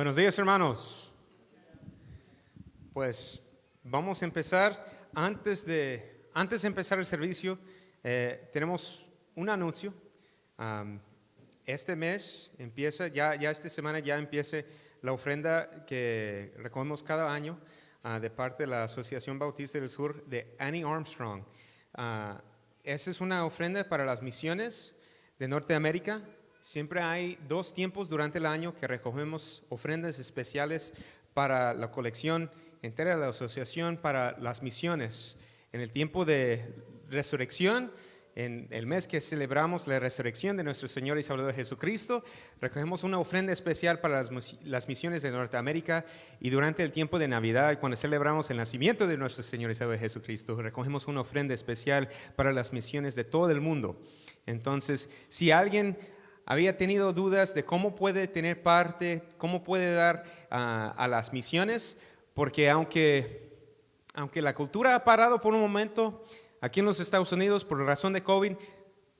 Buenos días, hermanos. Pues vamos a empezar. Antes de empezar el servicio, tenemos un anuncio. Este mes empieza, ya esta semana ya empieza la ofrenda que recogemos cada año de parte de la Asociación Bautista del Sur de Annie Armstrong. Esa es una ofrenda para las misiones de Norteamérica. Siempre hay 2 tiempos durante el año que recogemos ofrendas especiales para la colección entera de la asociación para las misiones. En el tiempo de resurrección, en el mes que celebramos la resurrección de nuestro Señor y Salvador Jesucristo, recogemos una ofrenda especial para las misiones de Norteamérica, y durante el tiempo de Navidad, cuando celebramos el nacimiento de nuestro Señor y Salvador Jesucristo, recogemos una ofrenda especial para las misiones de todo el mundo. Entonces, si alguien había tenido dudas de cómo puede tener parte, cómo puede dar a las misiones, porque aunque la cultura ha parado por un momento aquí en los Estados Unidos por razón de COVID,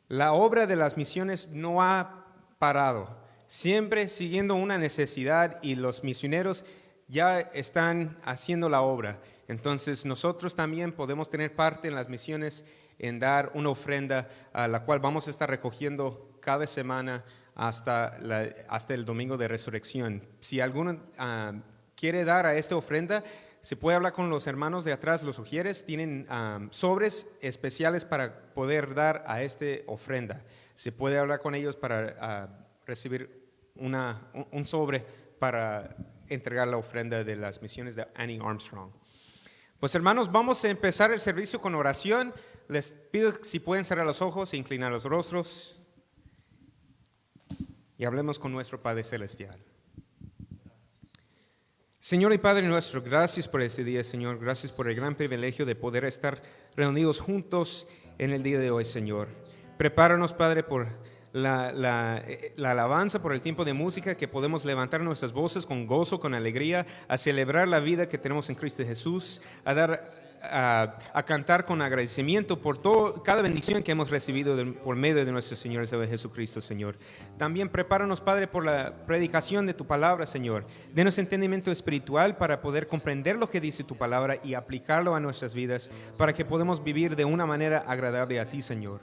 la obra de las misiones no ha parado, siempre siguiendo una necesidad, y los misioneros ya están haciendo la obra. Entonces nosotros también podemos tener parte en las misiones en dar una ofrenda a la cual vamos a estar recogiendo cada semana hasta el domingo de resurrección. Si alguno quiere dar a esta ofrenda, se puede hablar con los hermanos de atrás, los ujieres. Tienen sobres especiales para poder dar a esta ofrenda. Se puede hablar con ellos para recibir un sobre para entregar la ofrenda de las misiones de Annie Armstrong. Pues hermanos, vamos a empezar el servicio con oración. Les pido si pueden cerrar los ojos e inclinar los rostros y hablemos con nuestro Padre Celestial. Señor y Padre nuestro, gracias por este día, Señor. Gracias por el gran privilegio de poder estar reunidos juntos en el día de hoy, Señor. Prepáranos, Padre, por la alabanza, por el tiempo de música, que podemos levantar nuestras voces con gozo, con alegría, a celebrar la vida que tenemos en Cristo Jesús, a cantar con agradecimiento por cada bendición que hemos recibido por medio de nuestro Señor y Salvador Jesucristo, Señor. También prepáranos, Padre, por la predicación de tu palabra, Señor. Denos entendimiento espiritual para poder comprender lo que dice tu palabra y aplicarlo a nuestras vidas, para que podamos vivir de una manera agradable a ti, Señor.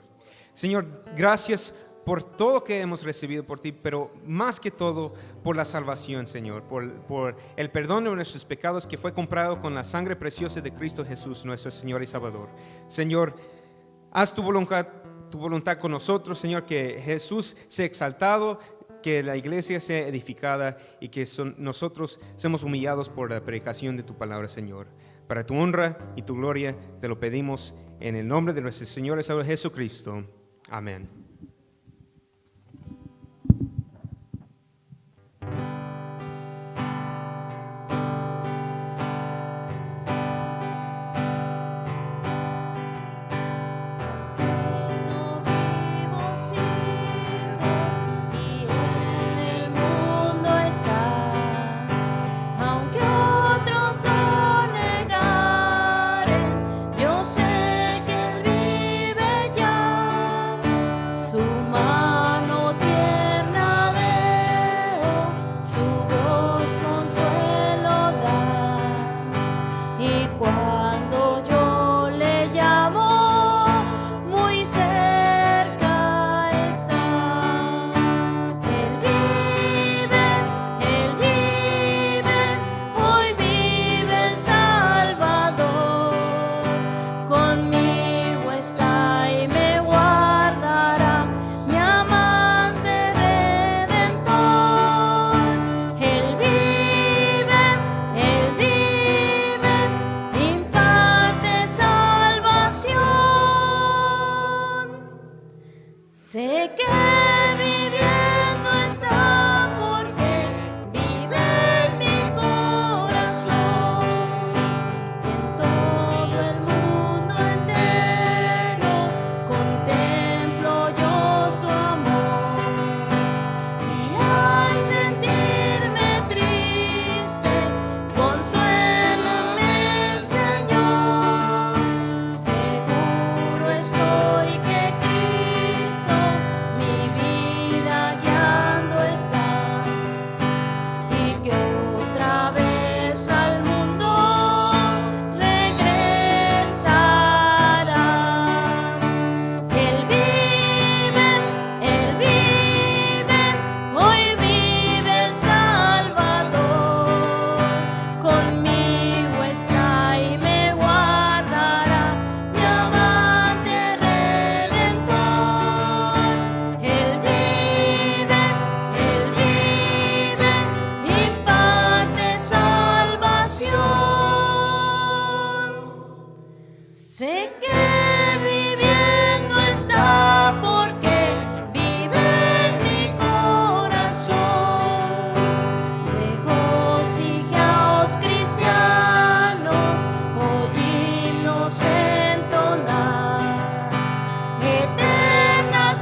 Señor, gracias por todo que hemos recibido por ti, pero más que todo por la salvación, Señor, por el perdón de nuestros pecados que fue comprado con la sangre preciosa de Cristo Jesús, nuestro Señor y Salvador. Señor, haz tu voluntad con nosotros, Señor, que Jesús sea exaltado, que la iglesia sea edificada y que nosotros seamos humillados por la predicación de tu palabra, Señor. Para tu honra y tu gloria te lo pedimos en el nombre de nuestro Señor y Salvador Jesucristo. Amén. Yo sé que Él vive ya. Sé que viviendo está porque vive en mi corazón. Regocijaos, cristianos, oímos entonar eternas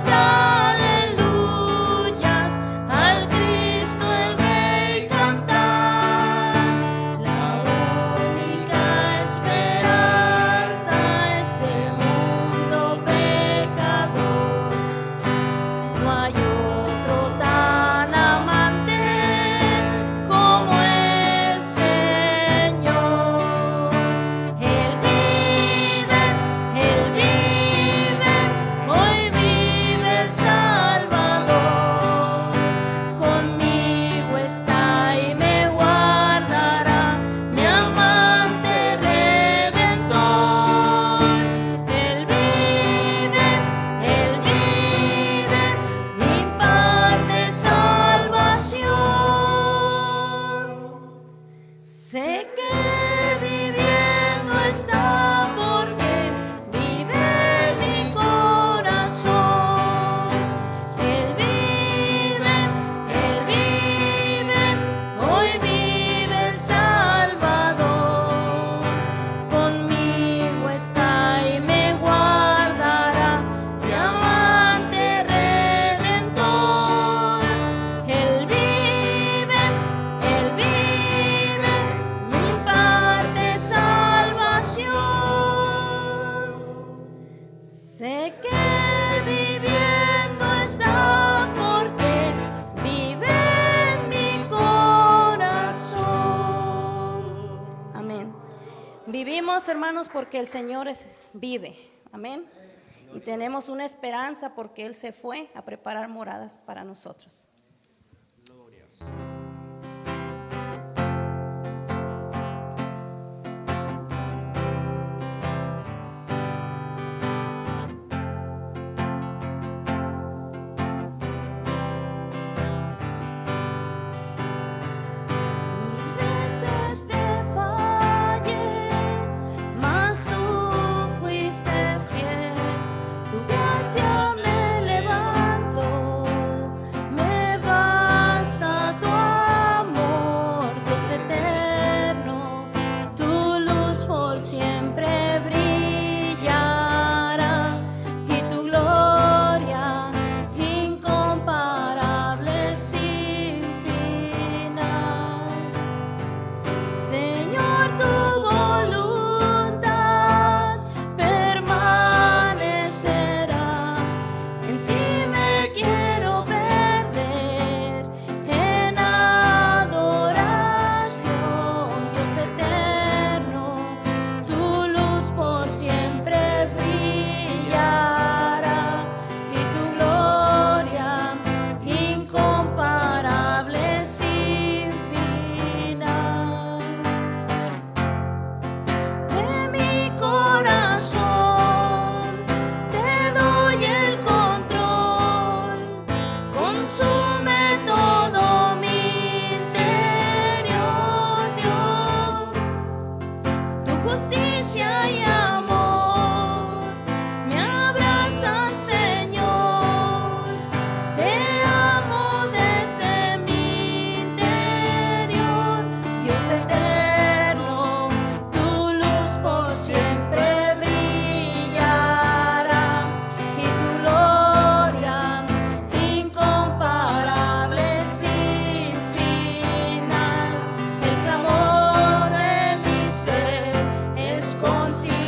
aleluyas al Cristo el Rey cantar. La única esperanza es del mundo pecador. No hay otro tan amante como el Señor. Él vive, hoy vive el Salvador. Conmigo está y me guardará, mi amante redentor. Él vive, imparte salvación. Sé que viviendo está porque vive en mi corazón. Él vive, hoy vive el Salvador. Conmigo está y me guardará, mi amante redentor. Él vive, me imparte salvación. Sé que viviendo está porque vive en mi corazón. Amén. Vivimos, hermanos, porque el Señor vive. Amén. Y tenemos una esperanza porque Él se fue a preparar moradas para nosotros. Mil veces te fallé, mas tú fuiste fiel. Tu gracia me levanto, me basta tu amor, Dios eterno. Tu luz por siempre brillará y tu gloria incomparable sin final. Señor, tu voluntad permanecerá. En ti me quiero perder en adoración, Dios eterno. Tu luz por siempre brillará y tu gloria incomparable sin final. De mi corazón te doy el control, consume todo mi interior, Dios. Tu justicia y amor me abrazan, Señor. Te amo desde mi interior, Dios eterno. Tu luz por siempre brillará y tu gloria incomparable sin final. El clamor de mi ser es contigo.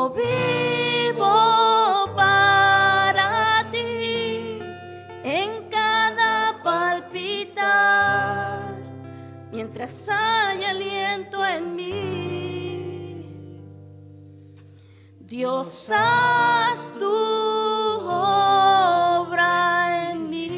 Yo vivo para ti en cada palpitar, mientras hay aliento en mí. Dios, haz tu obra en mí.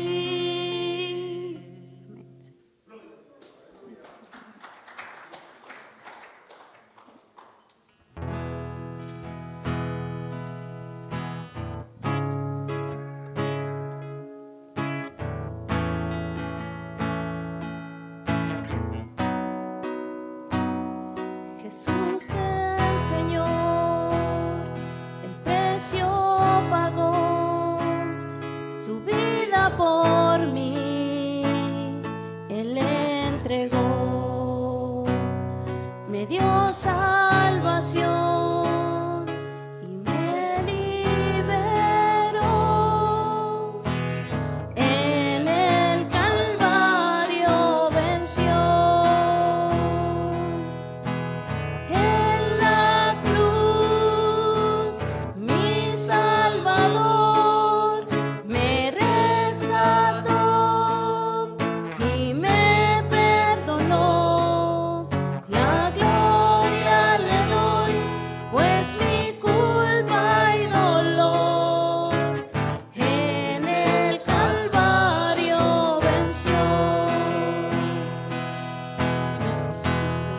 Jesús el Señor, el precio pagó, su vida por mí, Él entregó, me dio salvación y me liberó. En el Calvario venció. En la cruz, mi Salvador me rescató y me perdonó. La gloria le doy, pues mi culpa y dolor en el Calvario venció.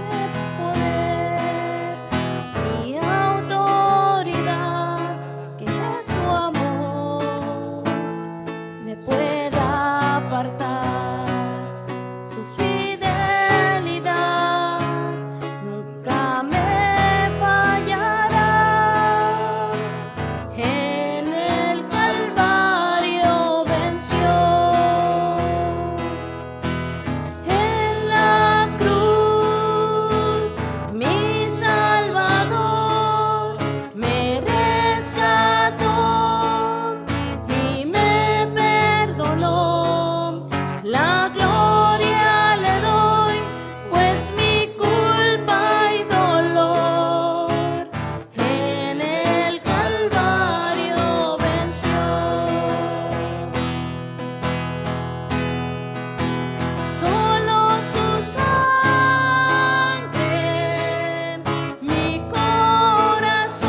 De poder y autoridad, que su amor me pueda apartar. Su fidelidad nunca me fallará. En el Calvario venció. En la cruz, mi Salvador me rescató y me perdonó. La gloria le doy, pues mi culpa y dolor en el Calvario venció. Solo su sangre mi corazón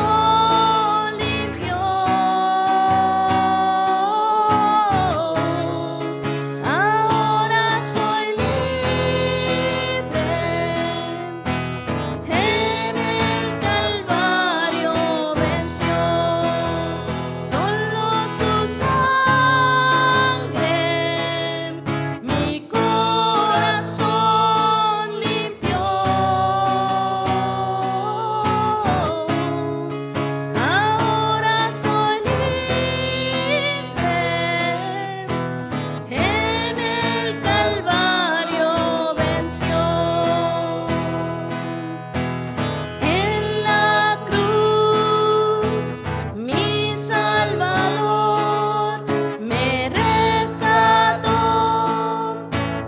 limpió. Ahora soy libre. En el Calvario venció. Solo su sangre mi corazón limpió. Ahora soy libre. En el Calvario venció. En la cruz, mi Salvador me rescató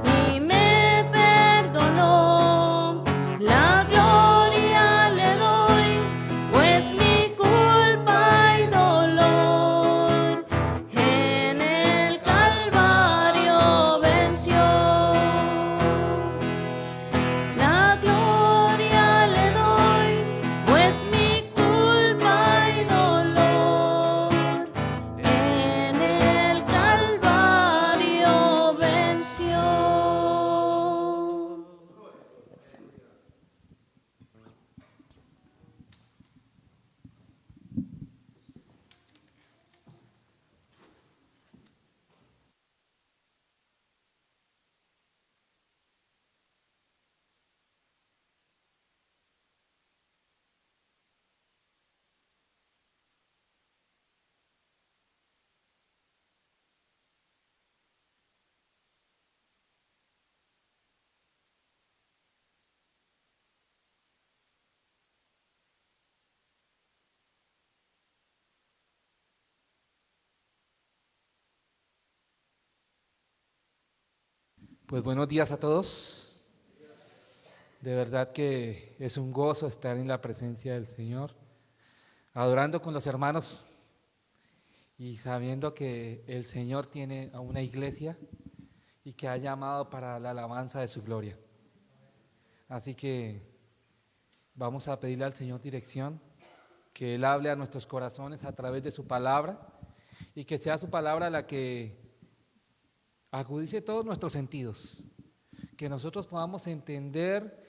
y me perdonó. La gloria le doy, pues mi culpa y dolor en el Calvario venció. La gloria le doy, pues mi culpa y dolor en el Calvario venció. Pues buenos días a todos. De verdad que es un gozo estar en la presencia del Señor. adorando con los hermanos y sabiendo que el Señor tiene a una iglesia y que ha llamado para la alabanza de su gloria. Así que vamos a pedirle al Señor dirección, que Él hable a nuestros corazones a través de su palabra y que sea su palabra la que agudice todos nuestros sentidos, que nosotros podamos entender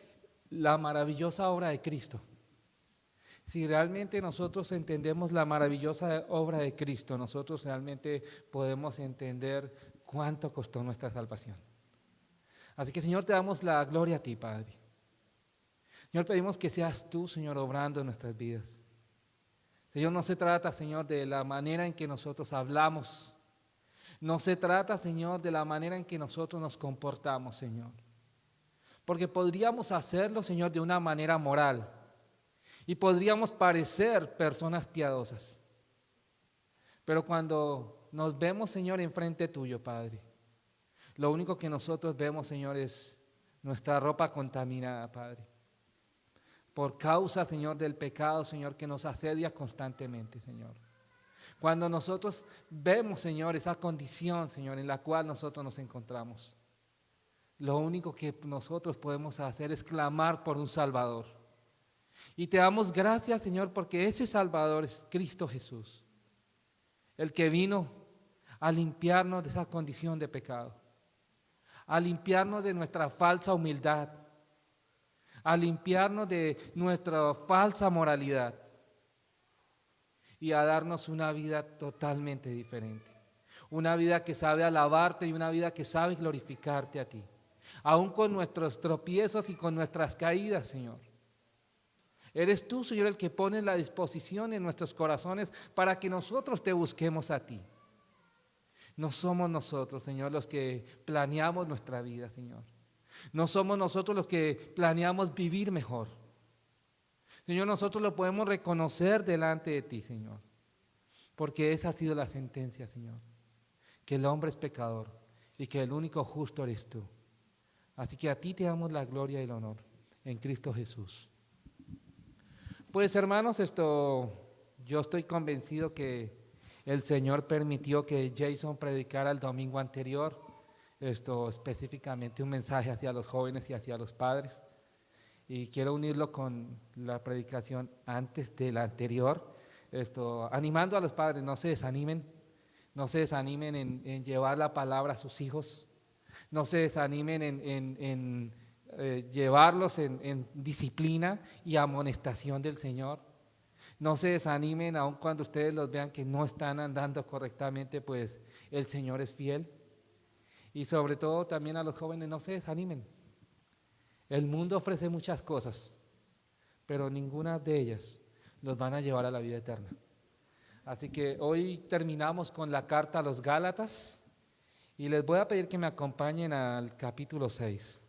la maravillosa obra de Cristo. Si realmente nosotros entendemos la maravillosa obra de Cristo, nosotros realmente podemos entender cuánto costó nuestra salvación. Así que, Señor, te damos la gloria a ti, Padre. Señor, pedimos que seas tú, Señor, obrando en nuestras vidas. Señor, no se trata, Señor, de la manera en que nosotros hablamos. No se trata, Señor, de la manera en que nosotros nos comportamos, Señor. Porque podríamos hacerlo, Señor, de una manera moral. Y podríamos parecer personas piadosas. Pero cuando nos vemos, Señor, enfrente tuyo, Padre, lo único que nosotros vemos, Señor, es nuestra ropa contaminada, Padre. Por causa, Señor, del pecado, Señor, que nos asedia constantemente, Señor. Cuando nosotros vemos, Señor, esa condición, Señor, en la cual nosotros nos encontramos, lo único que nosotros podemos hacer es clamar por un Salvador. Y te damos gracias, Señor, porque ese Salvador es Cristo Jesús, el que vino a limpiarnos de esa condición de pecado, a limpiarnos de nuestra falsa humildad, a limpiarnos de nuestra falsa moralidad y a darnos una vida totalmente diferente. Una vida que sabe alabarte y una vida que sabe glorificarte a ti. Aún con nuestros tropiezos y con nuestras caídas, Señor. Eres tú, Señor, el que pone la disposición en nuestros corazones para que nosotros te busquemos a ti. No somos nosotros, Señor, los que planeamos nuestra vida, Señor. No somos nosotros los que planeamos vivir mejor. Señor, nosotros lo podemos reconocer delante de ti, Señor. Porque esa ha sido la sentencia, Señor. Que el hombre es pecador y que el único justo eres tú. Así que a ti te damos la gloria y el honor en Cristo Jesús. Pues hermanos, yo estoy convencido que el Señor permitió que Jason predicara el domingo anterior, específicamente un mensaje hacia los jóvenes y hacia los padres. Y quiero unirlo con la predicación antes de la anterior, animando a los padres, no se desanimen en llevar la palabra a sus hijos, no se desanimen en llevarlos en disciplina y amonestación del Señor. No se desanimen aun cuando ustedes los vean que no están andando correctamente, pues el Señor es fiel. Y sobre todo también a los jóvenes, no se desanimen. El mundo ofrece muchas cosas, pero ninguna de ellas los van a llevar a la vida eterna. Así que hoy terminamos con la carta a los Gálatas y les voy a pedir que me acompañen al capítulo 6.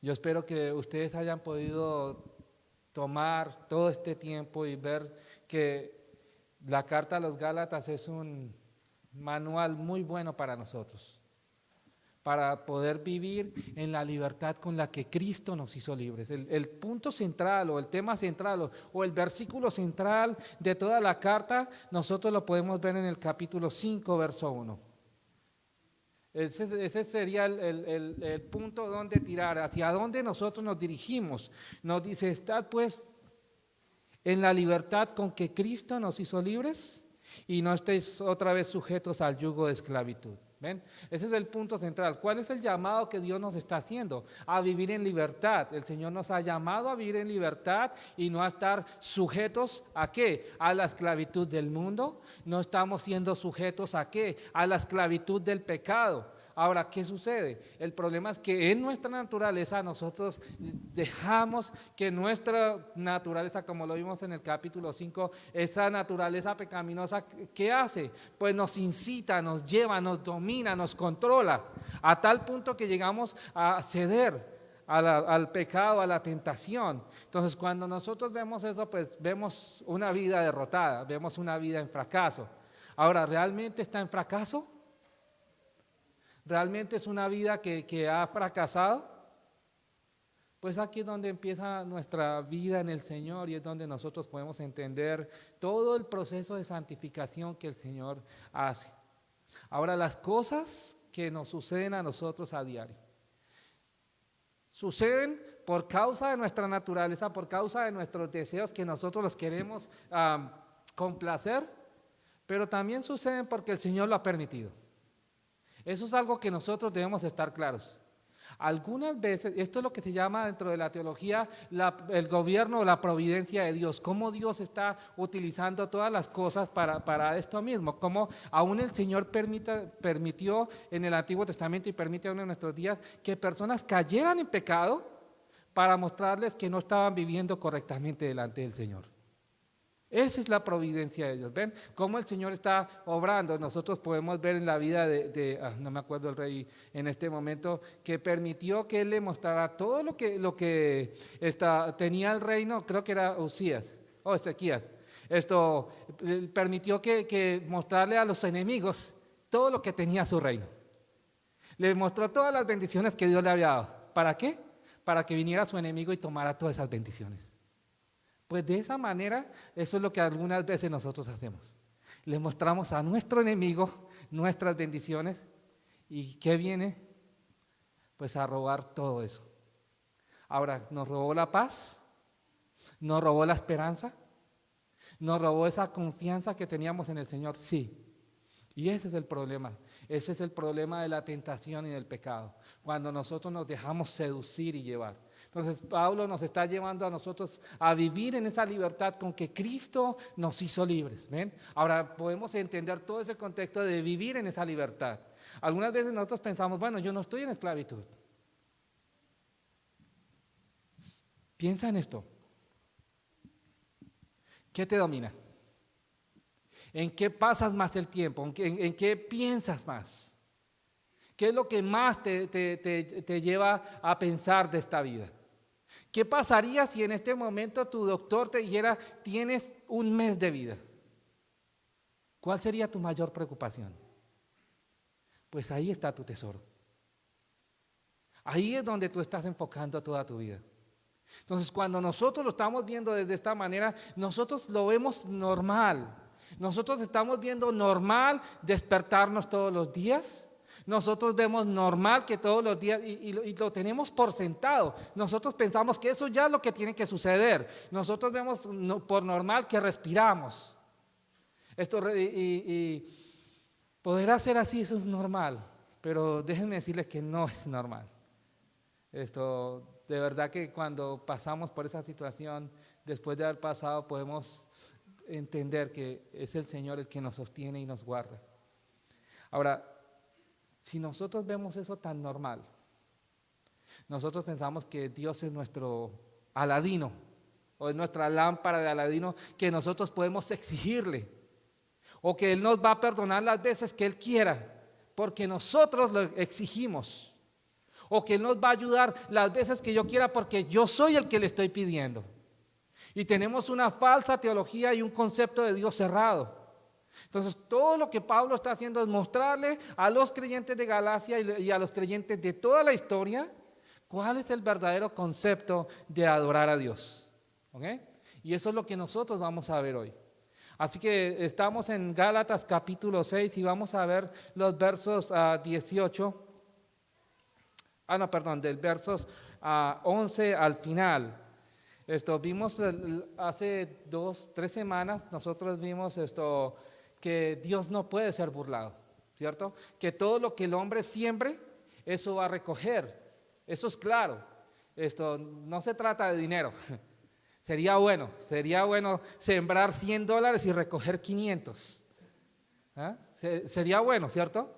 Yo espero que ustedes hayan podido tomar todo este tiempo y ver que la carta a los Gálatas es un manual muy bueno para nosotros, para poder vivir en la libertad con la que Cristo nos hizo libres. El punto central o el tema central o el versículo central de toda la carta, nosotros lo podemos ver en el capítulo 5, verso 1. Ese sería el punto donde tirar, hacia dónde nosotros nos dirigimos. Nos dice, estad pues en la libertad con que Cristo nos hizo libres y no estéis otra vez sujetos al yugo de esclavitud. ¿Ven? Ese es el punto central. ¿Cuál es el llamado que Dios nos está haciendo? A vivir en libertad. El Señor nos ha llamado a vivir en libertad y no a estar sujetos ¿a qué? A la esclavitud del mundo. No estamos siendo sujetos ¿a qué? A la esclavitud del pecado. Ahora, ¿qué sucede? El problema es que en nuestra naturaleza nosotros dejamos que nuestra naturaleza, como lo vimos en el capítulo 5, esa naturaleza pecaminosa, ¿qué hace? Pues nos incita, nos lleva, nos domina, nos controla, a tal punto que llegamos a ceder al pecado, a la tentación. Entonces, cuando nosotros vemos eso, pues vemos una vida derrotada, vemos una vida en fracaso. Ahora, ¿realmente está en fracaso? ¿Realmente es una vida que ha fracasado? pues aquí es donde empieza nuestra vida en el Señor y es donde nosotros podemos entender todo el proceso de santificación que el Señor hace. Ahora, las cosas que nos suceden a nosotros a diario, suceden por causa de nuestra naturaleza, por causa de nuestros deseos que nosotros los queremos complacer, pero también suceden porque el Señor lo ha permitido. Eso es algo que nosotros debemos estar claros. Algunas veces, esto es lo que se llama dentro de la teología el gobierno o la providencia de Dios, cómo Dios está utilizando todas las cosas para esto mismo, cómo aún el Señor permitió en el Antiguo Testamento y permite aún en nuestros días que personas cayeran en pecado para mostrarles que no estaban viviendo correctamente delante del Señor. Esa es la providencia de Dios. ¿Ven cómo el Señor está obrando? Nosotros podemos ver en la vida no me acuerdo el rey en este momento, que permitió que Él le mostrara todo lo que tenía el reino, creo que era Usías o Ezequías. Esto permitió que mostrarle a los enemigos todo lo que tenía su reino. Le mostró todas las bendiciones que Dios le había dado. ¿Para qué? Para que viniera su enemigo y tomara todas esas bendiciones. Pues de esa manera, eso es lo que algunas veces nosotros hacemos. Le mostramos a nuestro enemigo nuestras bendiciones y ¿qué viene? Pues a robar todo eso. Ahora, ¿nos robó la paz? ¿Nos robó la esperanza? ¿Nos robó esa confianza que teníamos en el Señor? Sí. Y ese es el problema. Ese es el problema de la tentación y del pecado. Cuando nosotros nos dejamos seducir y llevar. Entonces Pablo nos está llevando a nosotros a vivir en esa libertad con que Cristo nos hizo libres. ¿Ven? Ahora podemos entender todo ese contexto de vivir en esa libertad. Algunas veces nosotros pensamos, bueno, yo no estoy en esclavitud. Piensa en esto. ¿Qué te domina? ¿En qué pasas más el tiempo? ¿En qué piensas más? ¿Qué es lo que más te lleva a pensar de esta vida? ¿Qué pasaría si en este momento tu doctor te dijera, tienes un mes de vida? ¿Cuál sería tu mayor preocupación? Pues ahí está tu tesoro. Ahí es donde tú estás enfocando toda tu vida. Entonces, cuando nosotros lo estamos viendo desde esta manera, nosotros lo vemos normal. Nosotros estamos viendo normal despertarnos todos los días. Nosotros vemos normal que todos los días, y lo tenemos por sentado. Nosotros pensamos que eso ya es lo que tiene que suceder. Nosotros vemos por normal que respiramos. Y poder hacer así, eso es normal. Pero déjenme decirles que no es normal. De verdad que cuando pasamos por esa situación, después de haber pasado, podemos entender que es el Señor el que nos sostiene y nos guarda. Ahora, si nosotros vemos eso tan normal, nosotros pensamos que Dios es nuestro Aladino, o es nuestra lámpara de Aladino que nosotros podemos exigirle, o que Él nos va a perdonar las veces que Él quiera, porque nosotros lo exigimos, o que Él nos va a ayudar las veces que yo quiera, porque yo soy el que le estoy pidiendo. Y tenemos una falsa teología y un concepto de Dios cerrado. Entonces, todo lo que Pablo está haciendo es mostrarle a los creyentes de Galacia y a los creyentes de toda la historia cuál es el verdadero concepto de adorar a Dios. ¿Okay? Y eso es lo que nosotros vamos a ver hoy. Así que estamos en Gálatas capítulo 6 y vamos a ver los versos 18. Del versos 11 al final. Vimos hace 3 semanas, nosotros vimos que Dios no puede ser burlado, ¿cierto? Que todo lo que el hombre siembre, eso va a recoger, eso es claro. No se trata de dinero. Sería bueno sembrar $100 y recoger 500. ¿Ah? Sería bueno, ¿cierto?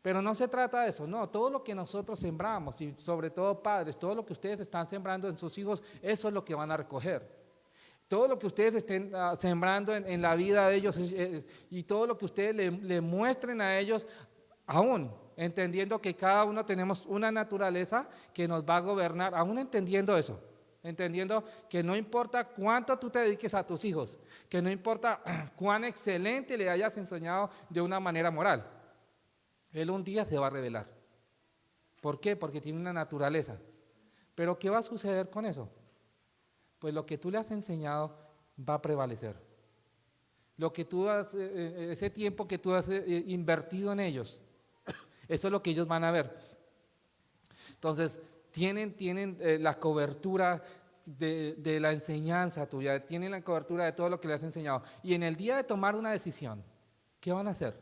Pero no se trata de eso, no, todo lo que nosotros sembramos y sobre todo padres, todo lo que ustedes están sembrando en sus hijos, eso es lo que van a recoger. Todo lo que ustedes estén sembrando en la vida de ellos y todo lo que ustedes le muestren a ellos, aún entendiendo que cada uno tenemos una naturaleza que nos va a gobernar, aún entendiendo eso, entendiendo que no importa cuánto tú te dediques a tus hijos, que no importa cuán excelente le hayas enseñado de una manera moral, Él un día se va a revelar. ¿Por qué? Porque tiene una naturaleza. Pero ¿qué va a suceder con eso? Pues lo que tú le has enseñado va a prevalecer. Lo que tú has, ese tiempo que tú has invertido en ellos, eso es lo que ellos van a ver. Entonces, tienen la cobertura de la enseñanza tuya, tienen la cobertura de todo lo que le has enseñado. Y en el día de tomar una decisión, ¿qué van a hacer?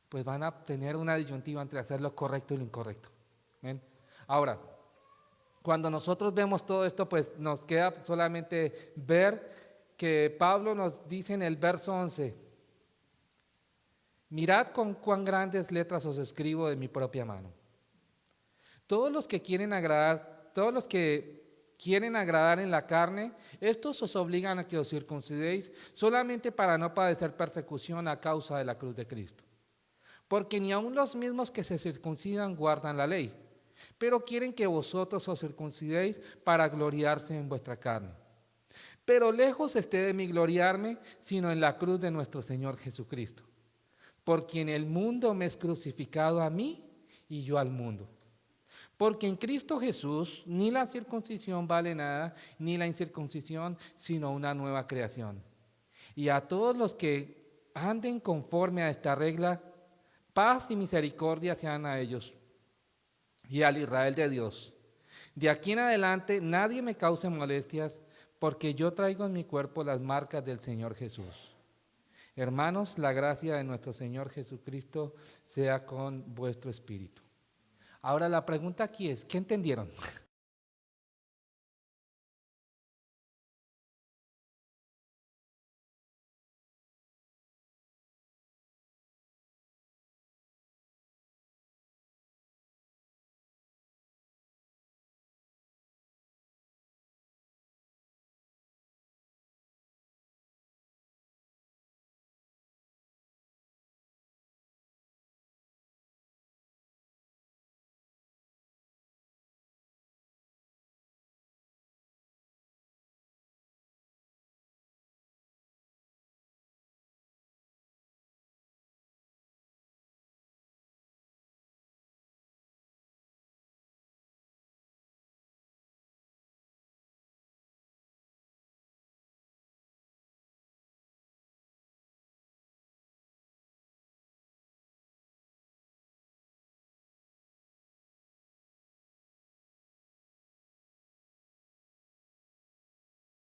Pues van a tener una disyuntiva entre hacer lo correcto y lo incorrecto. ¿Ven? Ahora, cuando nosotros vemos todo esto, pues nos queda solamente ver que Pablo nos dice en el verso 11, mirad con cuán grandes letras os escribo de mi propia mano. Todos los que quieren agradar en la carne, estos os obligan a que os circuncidéis solamente para no padecer persecución a causa de la cruz de Cristo. Porque ni aun los mismos que se circuncidan guardan la ley, pero quieren que vosotros os circuncidéis para gloriarse en vuestra carne. Pero lejos esté de mí gloriarme, sino en la cruz de nuestro Señor Jesucristo, por quien el mundo me es crucificado a mí y yo al mundo. Porque en Cristo Jesús ni la circuncisión vale nada, ni la incircuncisión, sino una nueva creación. Y a todos los que anden conforme a esta regla, paz y misericordia sean a ellos y al Israel de Dios. De aquí en adelante nadie me cause molestias, porque yo traigo en mi cuerpo las marcas del Señor Jesús. Hermanos, la gracia de nuestro Señor Jesucristo sea con vuestro espíritu. Ahora la pregunta aquí es, ¿qué entendieron?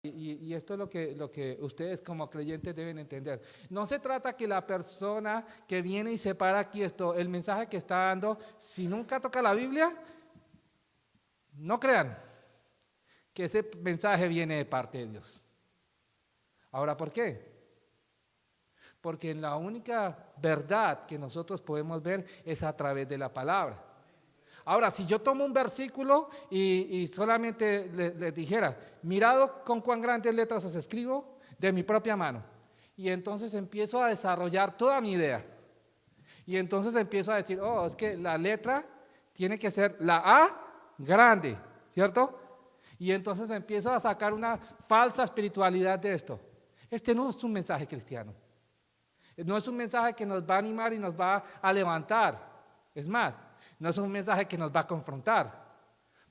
Y esto es lo que ustedes como creyentes deben entender. No se trata que la persona que viene y se para aquí el mensaje que está dando, si nunca toca la Biblia, no crean que ese mensaje viene de parte de Dios. Ahora, ¿por qué? Porque la única verdad que nosotros podemos ver es a través de la palabra. Ahora, si yo tomo un versículo y solamente les dijera, mirad con cuán grandes letras os escribo de mi propia mano, y entonces empiezo a desarrollar toda mi idea, y entonces empiezo a decir, oh, es que la letra tiene que ser la A grande, ¿cierto? Y entonces empiezo a sacar una falsa espiritualidad de esto. Este no es un mensaje cristiano. No es un mensaje que nos va a animar y nos va a levantar. Es más, no es un mensaje que nos va a confrontar,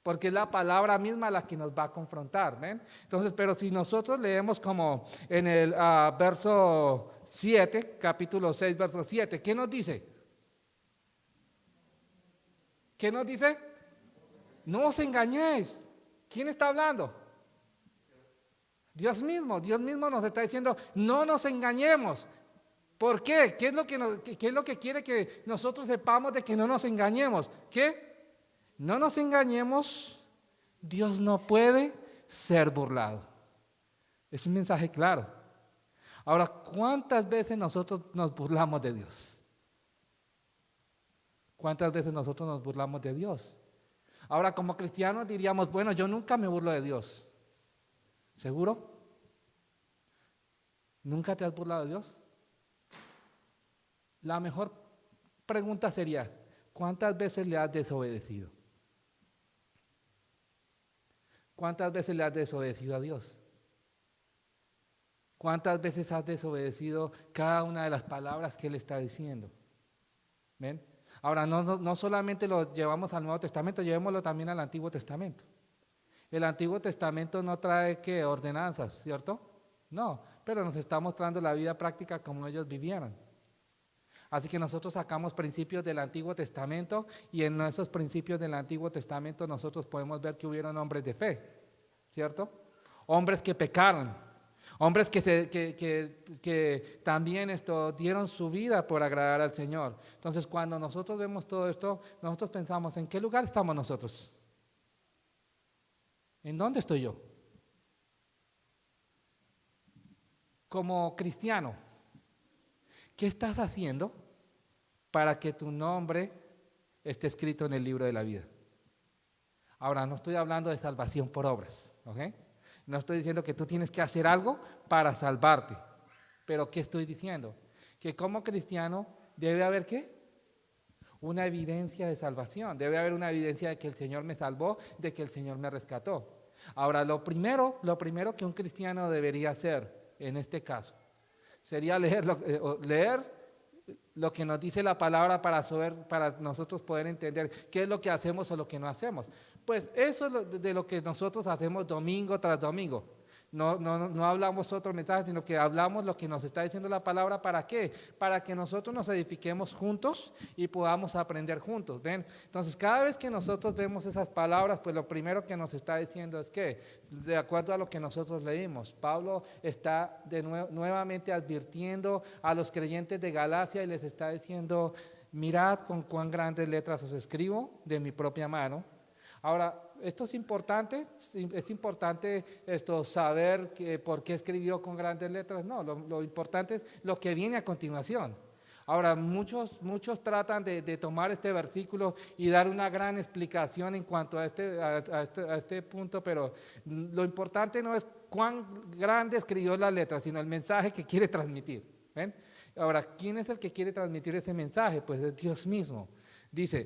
porque es la palabra misma la que nos va a confrontar, ¿ven? Entonces, pero si nosotros leemos como en el verso 7, capítulo 6, verso 7, ¿qué nos dice? ¿Qué nos dice? No os engañéis. ¿Quién está hablando? Dios mismo nos está diciendo, no nos engañemos. ¿Por qué? ¿Qué es lo que quiere que nosotros sepamos de que no nos engañemos? ¿Qué? No nos engañemos, Dios no puede ser burlado. Es un mensaje claro. Ahora, ¿cuántas veces nosotros nos burlamos de Dios? ¿Cuántas veces nosotros nos burlamos de Dios? Ahora, como cristianos diríamos, bueno, yo nunca me burlo de Dios. ¿Seguro? ¿Nunca te has burlado de Dios? La mejor pregunta sería, ¿cuántas veces le has desobedecido? ¿Cuántas veces le has desobedecido a Dios? ¿Cuántas veces has desobedecido cada una de las palabras que Él está diciendo? ¿Ven? Ahora, no solamente lo llevamos al Nuevo Testamento, llevémoslo también al Antiguo Testamento. El Antiguo Testamento no trae ¿qué? Ordenanzas, ¿cierto? No, pero nos está mostrando la vida práctica como ellos vivieron. Así que nosotros sacamos principios del Antiguo Testamento y en esos principios del Antiguo Testamento nosotros podemos ver que hubieron hombres de fe, ¿cierto? Hombres que pecaron, hombres que también dieron su vida por agradar al Señor. Entonces, cuando nosotros vemos todo esto, nosotros pensamos, ¿en qué lugar estamos nosotros? ¿En dónde estoy yo? Como cristiano, ¿qué estás haciendo para que tu nombre esté escrito en el libro de la vida? Ahora, no estoy hablando de salvación por obras, ¿ok? No estoy diciendo que tú tienes que hacer algo para salvarte. Pero ¿qué estoy diciendo? Que como cristiano debe haber ¿qué? Una evidencia de salvación. Debe haber una evidencia de que el Señor me salvó, de que el Señor me rescató. Ahora, lo primero que un cristiano debería hacer en este caso sería leer lo que nos dice la palabra para nosotros poder entender qué es lo que hacemos o lo que no hacemos. Pues eso es de lo que nosotros hacemos domingo tras domingo. No hablamos otro mensaje, sino que hablamos lo que nos está diciendo la palabra. ¿Para qué? Para que nosotros nos edifiquemos juntos y podamos aprender juntos. ¿Ven? Entonces, cada vez que nosotros vemos esas palabras, pues lo primero que nos está diciendo es que, de acuerdo a lo que nosotros leímos, Pablo está nuevamente advirtiendo a los creyentes de Galacia y les está diciendo, mirad con cuán grandes letras os escribo de mi propia mano. Ahora, esto es importante saber por qué escribió con grandes letras. No, lo importante es lo que viene a continuación. Ahora, muchos tratan de tomar este versículo y dar una gran explicación en cuanto a este punto, pero lo importante no es cuán grande escribió las letras, sino el mensaje que quiere transmitir. ¿Ven? Ahora, ¿quién es el que quiere transmitir ese mensaje? Pues es Dios mismo. Dice,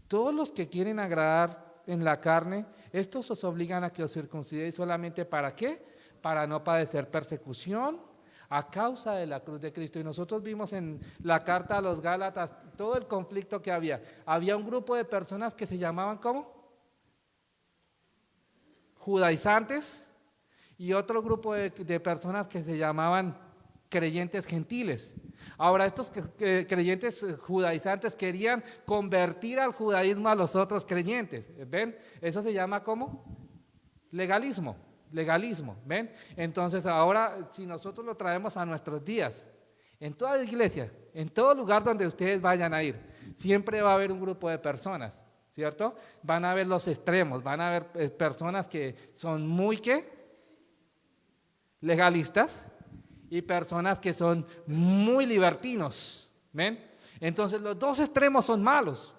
todos los que quieren agradar en la carne, estos os obligan a que os circuncidéis solamente ¿para qué? Para no padecer persecución a causa de la cruz de Cristo. Y nosotros vimos en la carta a los Gálatas todo el conflicto que había. Había un grupo de personas que se llamaban ¿cómo? Judaizantes, y otro grupo de personas que se llamaban creyentes gentiles. Ahora, estos creyentes judaizantes querían convertir al judaísmo a los otros creyentes. ¿Ven? Eso se llama ¿cómo? Legalismo. ¿Ven? Entonces, ahora, si nosotros lo traemos a nuestros días, en toda iglesia, en todo lugar donde ustedes vayan a ir, siempre va a haber un grupo de personas, ¿cierto? Van a haber los extremos, van a haber personas que son muy ¿qué? Legalistas, y personas que son muy libertinos. ¿Ven? Entonces los dos extremos son malos.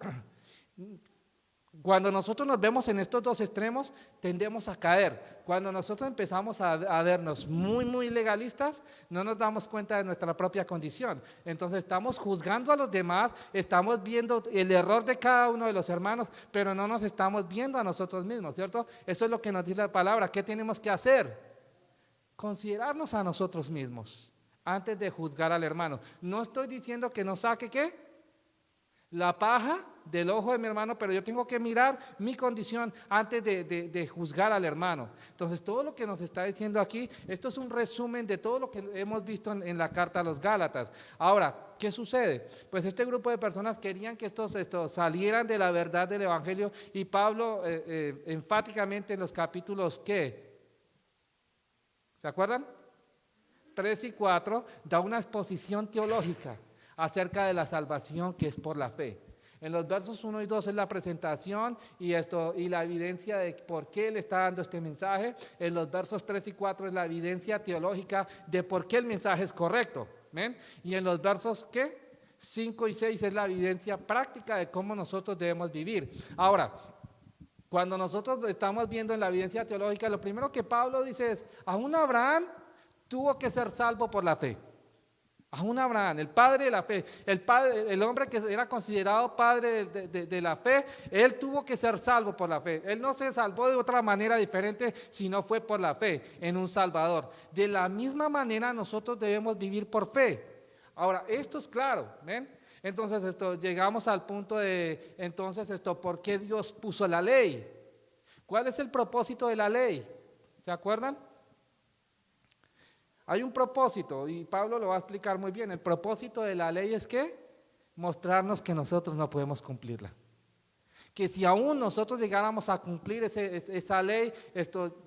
Cuando nosotros nos vemos en estos dos extremos, tendemos a caer. Cuando nosotros empezamos a vernos muy legalistas, no nos damos cuenta de nuestra propia condición. Entonces estamos juzgando a los demás, estamos viendo el error de cada uno de los hermanos, pero no nos estamos viendo a nosotros mismos, ¿cierto? Eso es lo que nos dice la palabra. ¿Qué tenemos que hacer? Considerarnos a nosotros mismos antes de juzgar al hermano. No estoy diciendo que no saque ¿qué? La paja del ojo de mi hermano, pero yo tengo que mirar mi condición antes de juzgar al hermano. Entonces, todo lo que nos está diciendo aquí, esto es un resumen de todo lo que hemos visto en la carta a los Gálatas. Ahora, ¿qué sucede? Pues este grupo de personas querían que estos salieran de la verdad del Evangelio, y Pablo enfáticamente en los capítulos ¿qué? ¿Se acuerdan? 3 y 4 da una exposición teológica acerca de la salvación que es por la fe. En los versos 1 y 2 es la presentación y la evidencia de por qué él está dando este mensaje. En los versos 3 y 4 es la evidencia teológica de por qué el mensaje es correcto. ¿Ven? Y en los versos ¿qué? 5 y 6 es la evidencia práctica de cómo nosotros debemos vivir. Ahora, cuando nosotros estamos viendo en la evidencia teológica, lo primero que Pablo dice es, aún Abraham tuvo que ser salvo por la fe. Aún Abraham, el padre de la fe, el hombre que era considerado padre de la fe, él tuvo que ser salvo por la fe. Él no se salvó de otra manera diferente si no fue por la fe en un Salvador. De la misma manera nosotros debemos vivir por fe. Ahora, esto es claro, ¿ven? Entonces llegamos al punto de, ¿por qué Dios puso la ley? ¿Cuál es el propósito de la ley? ¿Se acuerdan? Hay un propósito y Pablo lo va a explicar muy bien. El propósito de la ley es ¿qué? Mostrarnos que nosotros no podemos cumplirla. Que si aún nosotros llegáramos a cumplir esa ley,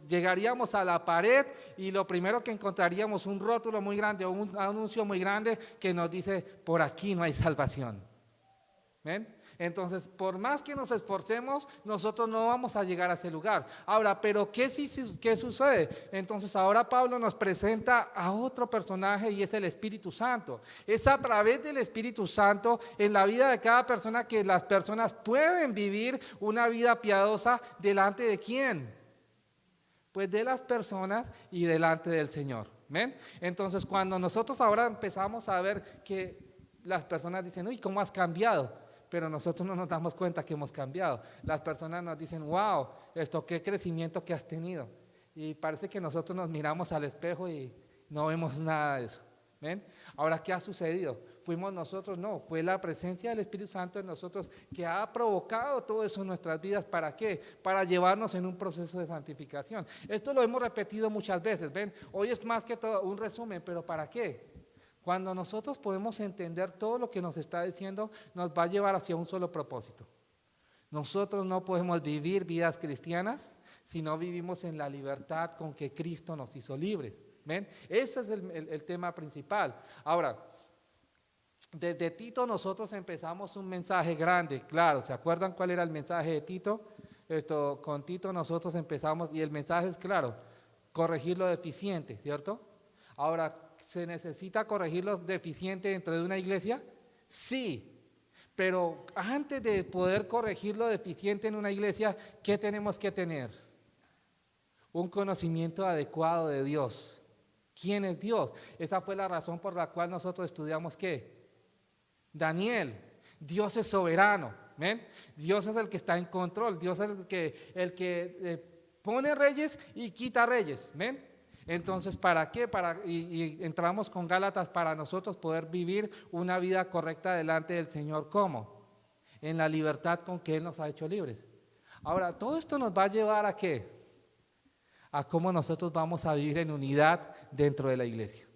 llegaríamos a la pared y lo primero que encontraríamos un rótulo muy grande o un anuncio muy grande que nos dice, por aquí no hay salvación. ¿Ven? Entonces, por más que nos esforcemos, nosotros no vamos a llegar a ese lugar. Ahora, ¿pero qué sucede? Entonces, ahora Pablo nos presenta a otro personaje y es el Espíritu Santo. Es a través del Espíritu Santo en la vida de cada persona que las personas pueden vivir una vida piadosa delante de ¿quién? Pues de las personas y delante del Señor. ¿Ven? Entonces, cuando nosotros ahora empezamos a ver que las personas dicen, uy, ¿cómo has cambiado? Pero nosotros no nos damos cuenta que hemos cambiado. Las personas nos dicen, wow, qué crecimiento que has tenido. Y parece que nosotros nos miramos al espejo y no vemos nada de eso. ¿Ven? Ahora, ¿qué ha sucedido? ¿Fuimos nosotros? No, fue la presencia del Espíritu Santo en nosotros que ha provocado todo eso en nuestras vidas. ¿Para qué? Para llevarnos en un proceso de santificación. Esto lo hemos repetido muchas veces. ¿Ven? Hoy es más que todo un resumen, pero ¿para qué? Cuando nosotros podemos entender todo lo que nos está diciendo, nos va a llevar hacia un solo propósito. Nosotros no podemos vivir vidas cristianas si no vivimos en la libertad con que Cristo nos hizo libres. ¿Ven? Ese es el tema principal. Ahora, desde Tito nosotros empezamos un mensaje grande, claro, ¿se acuerdan cuál era el mensaje de Tito? Con Tito nosotros empezamos y el mensaje es claro, corregir lo deficiente, ¿cierto? Ahora, ¿se necesita corregir lo deficiente dentro de una iglesia? Sí, pero antes de poder corregir lo deficiente en una iglesia, ¿qué tenemos que tener? Un conocimiento adecuado de Dios. ¿Quién es Dios? Esa fue la razón por la cual nosotros estudiamos ¿qué? Daniel. Dios es soberano. ¿Ven? Dios es el que está en control. Dios es el que pone reyes y quita reyes. ¿Ven? Entonces, ¿para qué? Y entramos con Gálatas para nosotros poder vivir una vida correcta delante del Señor. ¿Cómo? En la libertad con que Él nos ha hecho libres. Ahora, todo esto nos va a llevar ¿a qué? A cómo nosotros vamos a vivir en unidad dentro de la iglesia.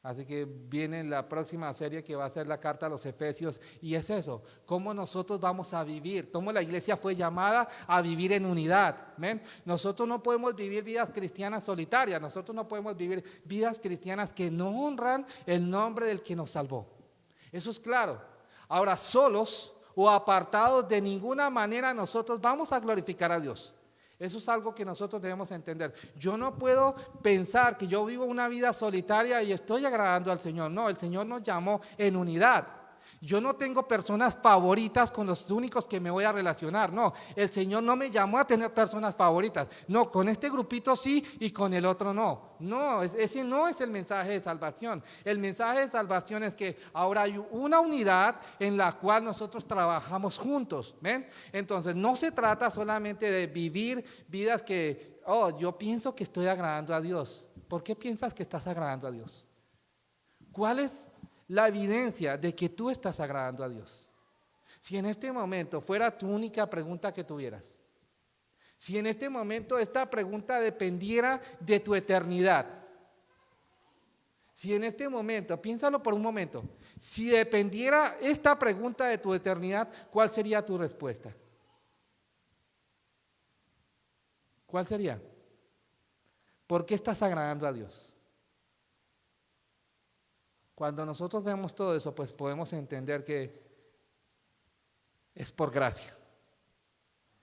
Así que viene la próxima serie que va a ser la carta a los Efesios y es eso, cómo nosotros vamos a vivir, cómo la iglesia fue llamada a vivir en unidad. ¿Ven? Nosotros no podemos vivir vidas cristianas solitarias, nosotros no podemos vivir vidas cristianas que no honran el nombre del que nos salvó. Eso es claro. Ahora, solos o apartados de ninguna manera nosotros vamos a glorificar a Dios. Eso es algo que nosotros debemos entender. Yo no puedo pensar que yo vivo una vida solitaria y estoy agradando al Señor. No, el Señor nos llamó en unidad. Yo no tengo personas favoritas con los únicos que me voy a relacionar. No, el Señor no me llamó a tener personas favoritas. No, con este grupito sí y con el otro no. No, ese no es el mensaje de salvación. El mensaje de salvación es que ahora hay una unidad en la cual nosotros trabajamos juntos. ¿Ven? Entonces, no se trata solamente de vivir vidas que, yo pienso que estoy agradando a Dios. ¿Por qué piensas que estás agradando a Dios? ¿Cuál es la evidencia de que tú estás agradando a Dios? Si en este momento fuera tu única pregunta que tuvieras, si en este momento esta pregunta dependiera de tu eternidad, si en este momento, piénsalo por un momento, si dependiera esta pregunta de tu eternidad, ¿cuál sería tu respuesta? ¿Cuál sería? ¿Por qué estás agradando a Dios? Cuando nosotros vemos todo eso, pues podemos entender que es por gracia.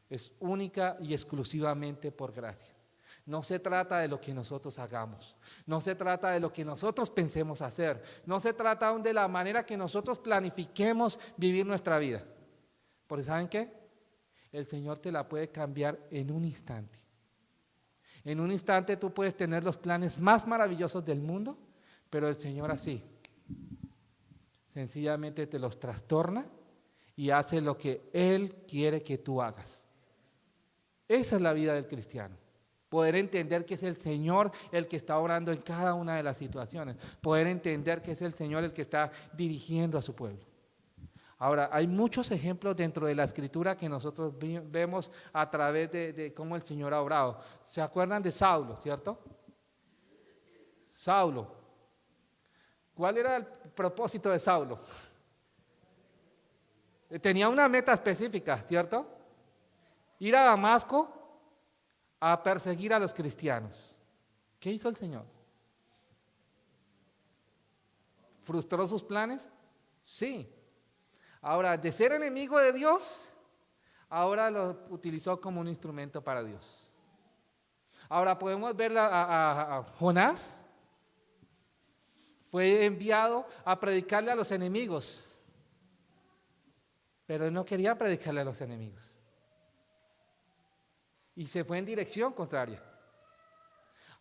Es única y exclusivamente por gracia. No se trata de lo que nosotros hagamos. No se trata de lo que nosotros pensemos hacer. No se trata aún de la manera que nosotros planifiquemos vivir nuestra vida. Porque ¿saben qué? El Señor te la puede cambiar en un instante. En un instante tú puedes tener los planes más maravillosos del mundo, pero el Señor así sencillamente te los trastorna y hace lo que Él quiere que tú hagas. Esa es la vida del cristiano. Poder entender que es el Señor el que está obrando en cada una de las situaciones. Poder entender que es el Señor el que está dirigiendo a su pueblo. Ahora, hay muchos ejemplos dentro de la Escritura que nosotros vemos a través de cómo el Señor ha obrado. ¿Se acuerdan de Saulo, cierto? Saulo. ¿Cuál era el propósito de Saulo? Tenía una meta específica, ¿cierto? Ir a Damasco a perseguir a los cristianos. ¿Qué hizo el Señor? ¿Frustró sus planes? Sí. Ahora, de ser enemigo de Dios, ahora lo utilizó como un instrumento para Dios. Ahora podemos ver a Jonás. Fue enviado a predicarle a los enemigos, pero él no quería predicarle a los enemigos. Y se fue en dirección contraria.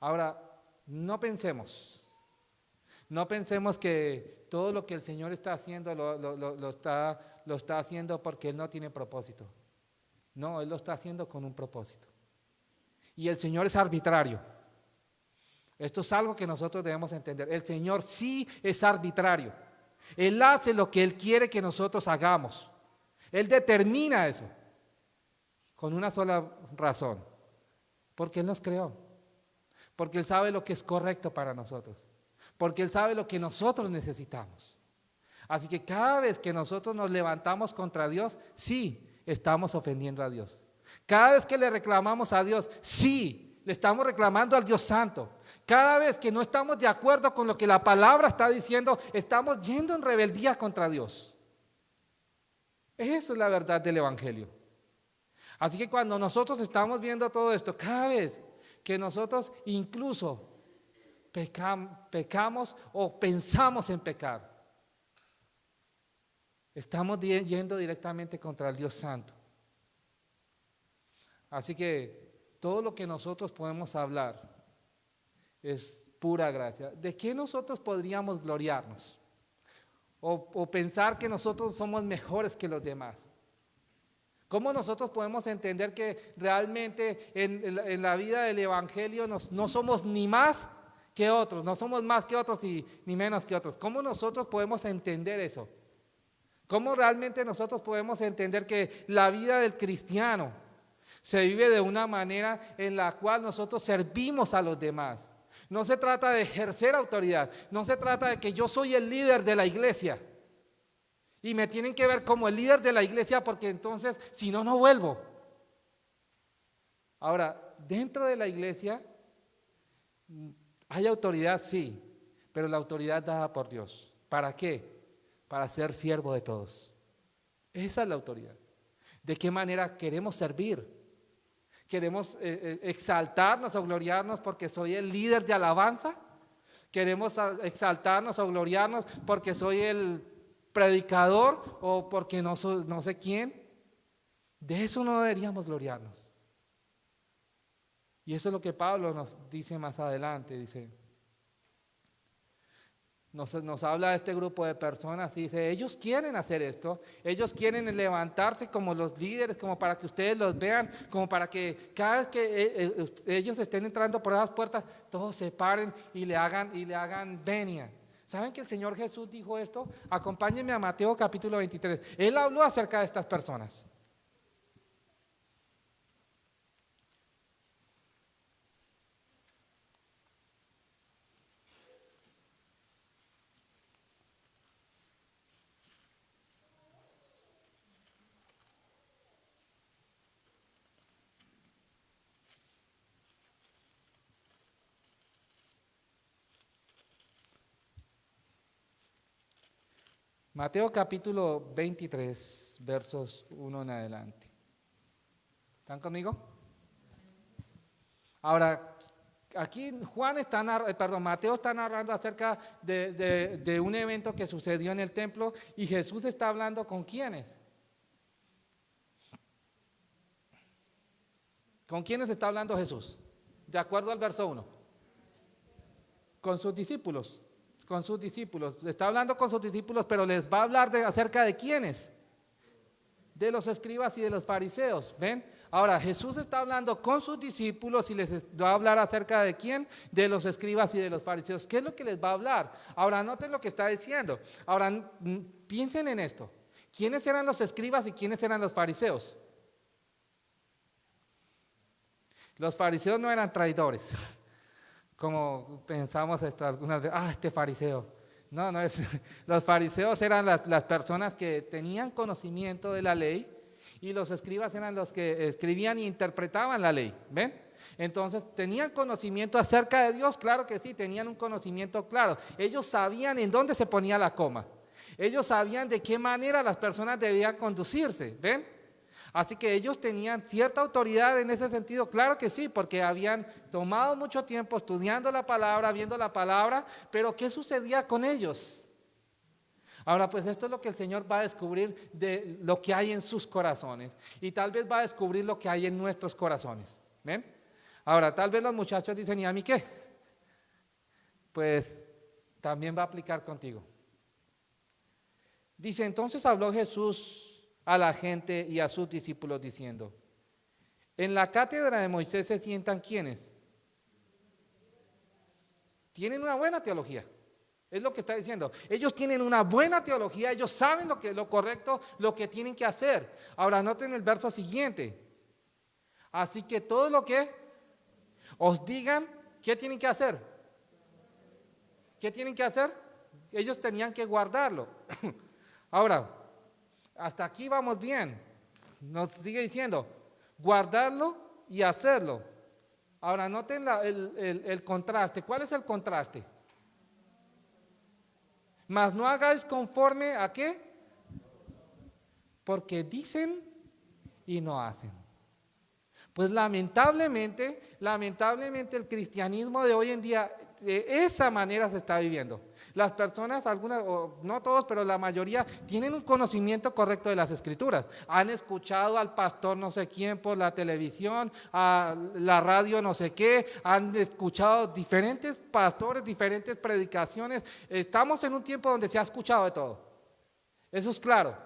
Ahora, no pensemos que todo lo que el Señor está haciendo lo está haciendo porque Él no tiene propósito. No, Él lo está haciendo con un propósito. Y el Señor es arbitrario. Esto es algo que nosotros debemos entender. El Señor sí es arbitrario. Él hace lo que Él quiere que nosotros hagamos. Él determina eso con una sola razón. Porque Él nos creó. Porque Él sabe lo que es correcto para nosotros. Porque Él sabe lo que nosotros necesitamos. Así que cada vez que nosotros nos levantamos contra Dios, sí, estamos ofendiendo a Dios. Cada vez que le reclamamos a Dios, sí, le estamos reclamando al Dios Santo. Cada vez que no estamos de acuerdo con lo que la palabra está diciendo, estamos yendo en rebeldía contra Dios. Eso es la verdad del Evangelio. Así que cuando nosotros estamos viendo todo esto, cada vez que nosotros incluso pecamos o pensamos en pecar, estamos yendo directamente contra el Dios Santo. Así que todo lo que nosotros podemos hablar es pura gracia. ¿De qué nosotros podríamos gloriarnos? O pensar que nosotros somos mejores que los demás. ¿Cómo nosotros podemos entender que realmente en la vida del Evangelio no somos ni más que otros, no somos más que otros y ni menos que otros? ¿Cómo nosotros podemos entender eso? ¿Cómo realmente nosotros podemos entender que la vida del cristiano se vive de una manera en la cual nosotros servimos a los demás? No se trata de ejercer autoridad, no se trata de que yo soy el líder de la iglesia y me tienen que ver como el líder de la iglesia porque entonces si no, no vuelvo. Ahora, dentro de la iglesia hay autoridad, sí, pero la autoridad dada por Dios. ¿Para qué? Para ser siervo de todos. Esa es la autoridad. ¿De qué manera queremos servir? ¿Queremos exaltarnos o gloriarnos porque soy el líder de alabanza? ¿Queremos exaltarnos o gloriarnos porque soy el predicador o porque no sé quién? De eso no deberíamos gloriarnos. Y eso es lo que Pablo nos dice más adelante, dice, nos habla de este grupo de personas y dice, ellos quieren hacer esto, ellos quieren levantarse como los líderes, como para que ustedes los vean, como para que cada vez que ellos estén entrando por esas puertas, todos se paren y le hagan venia. ¿Saben que el Señor Jesús dijo esto? Acompáñenme a Mateo capítulo 23. Él habló acerca de estas personas. Mateo capítulo 23, versos 1 en adelante. ¿Están conmigo? Ahora, aquí Mateo está narrando acerca de un evento que sucedió en el templo y Jesús está hablando ¿con quiénes? ¿Con quiénes está hablando Jesús? De acuerdo al verso 1. Con sus discípulos. Con sus discípulos, está hablando con sus discípulos, pero les va a hablar acerca de quiénes, de los escribas y de los fariseos, ¿ven? Ahora Jesús está hablando con sus discípulos y les va a hablar acerca de quién, de los escribas y de los fariseos. ¿Qué es lo que les va a hablar? Ahora noten lo que está diciendo. Ahora piensen en esto. ¿Quiénes eran los escribas y quiénes eran los fariseos? Los fariseos no eran traidores, como pensamos esto algunas veces, este fariseo. No, los fariseos eran las personas que tenían conocimiento de la ley y los escribas eran los que escribían e interpretaban la ley, ¿ven? Entonces, ¿tenían conocimiento acerca de Dios? Claro que sí, tenían un conocimiento claro. Ellos sabían en dónde se ponía la coma. Ellos sabían de qué manera las personas debían conducirse, ¿ven? Así que ellos tenían cierta autoridad en ese sentido, claro que sí, porque habían tomado mucho tiempo estudiando la palabra, viendo la palabra, pero ¿qué sucedía con ellos? Ahora, pues esto es lo que el Señor va a descubrir de lo que hay en sus corazones y tal vez va a descubrir lo que hay en nuestros corazones, ¿ven? Ahora, tal vez los muchachos dicen, ¿y a mí qué? Pues también va a aplicar contigo. Dice, entonces habló Jesús a la gente y a sus discípulos diciendo, en la cátedra de Moisés se sientan ¿quiénes? Tienen una buena teología, es lo que está diciendo. Ellos tienen una buena teología, ellos saben lo correcto, lo que tienen que hacer. Ahora noten el verso siguiente. Así que todo lo que os digan, ¿qué tienen que hacer? ¿Qué tienen que hacer? Ellos tenían que guardarlo. Ahora, hasta aquí vamos bien. Nos sigue diciendo, guardarlo y hacerlo. Ahora, noten el contraste. ¿Cuál es el contraste? Mas no hagáis conforme a ¿qué? Porque dicen y no hacen. Pues lamentablemente el cristianismo de hoy en día de esa manera se está viviendo. Las personas, algunas, o no todos, pero la mayoría, tienen un conocimiento correcto de las Escrituras. Han escuchado al pastor no sé quién por la televisión, a la radio no sé qué, han escuchado diferentes pastores, diferentes predicaciones. Estamos en un tiempo donde se ha escuchado de todo. Eso es claro.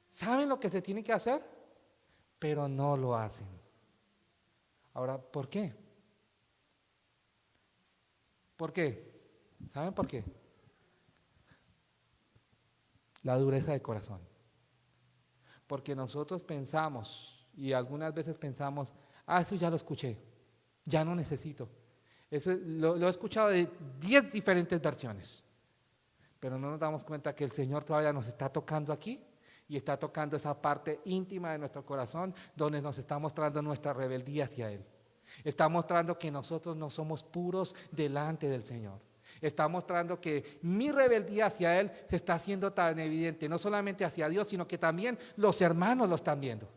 ¿Saben lo que se tiene que hacer? Pero no lo hacen. Ahora, ¿por qué? ¿Por qué? ¿Saben por qué? La dureza de corazón. Porque nosotros pensamos, y algunas veces pensamos, eso ya lo escuché, ya no necesito. Eso lo he escuchado de 10 diferentes versiones. Pero no nos damos cuenta que el Señor todavía nos está tocando aquí y está tocando esa parte íntima de nuestro corazón donde nos está mostrando nuestra rebeldía hacia Él. Está mostrando que nosotros no somos puros delante del Señor. Está mostrando que mi rebeldía hacia Él se está haciendo tan evidente, no solamente hacia Dios, sino que también los hermanos lo están viendo.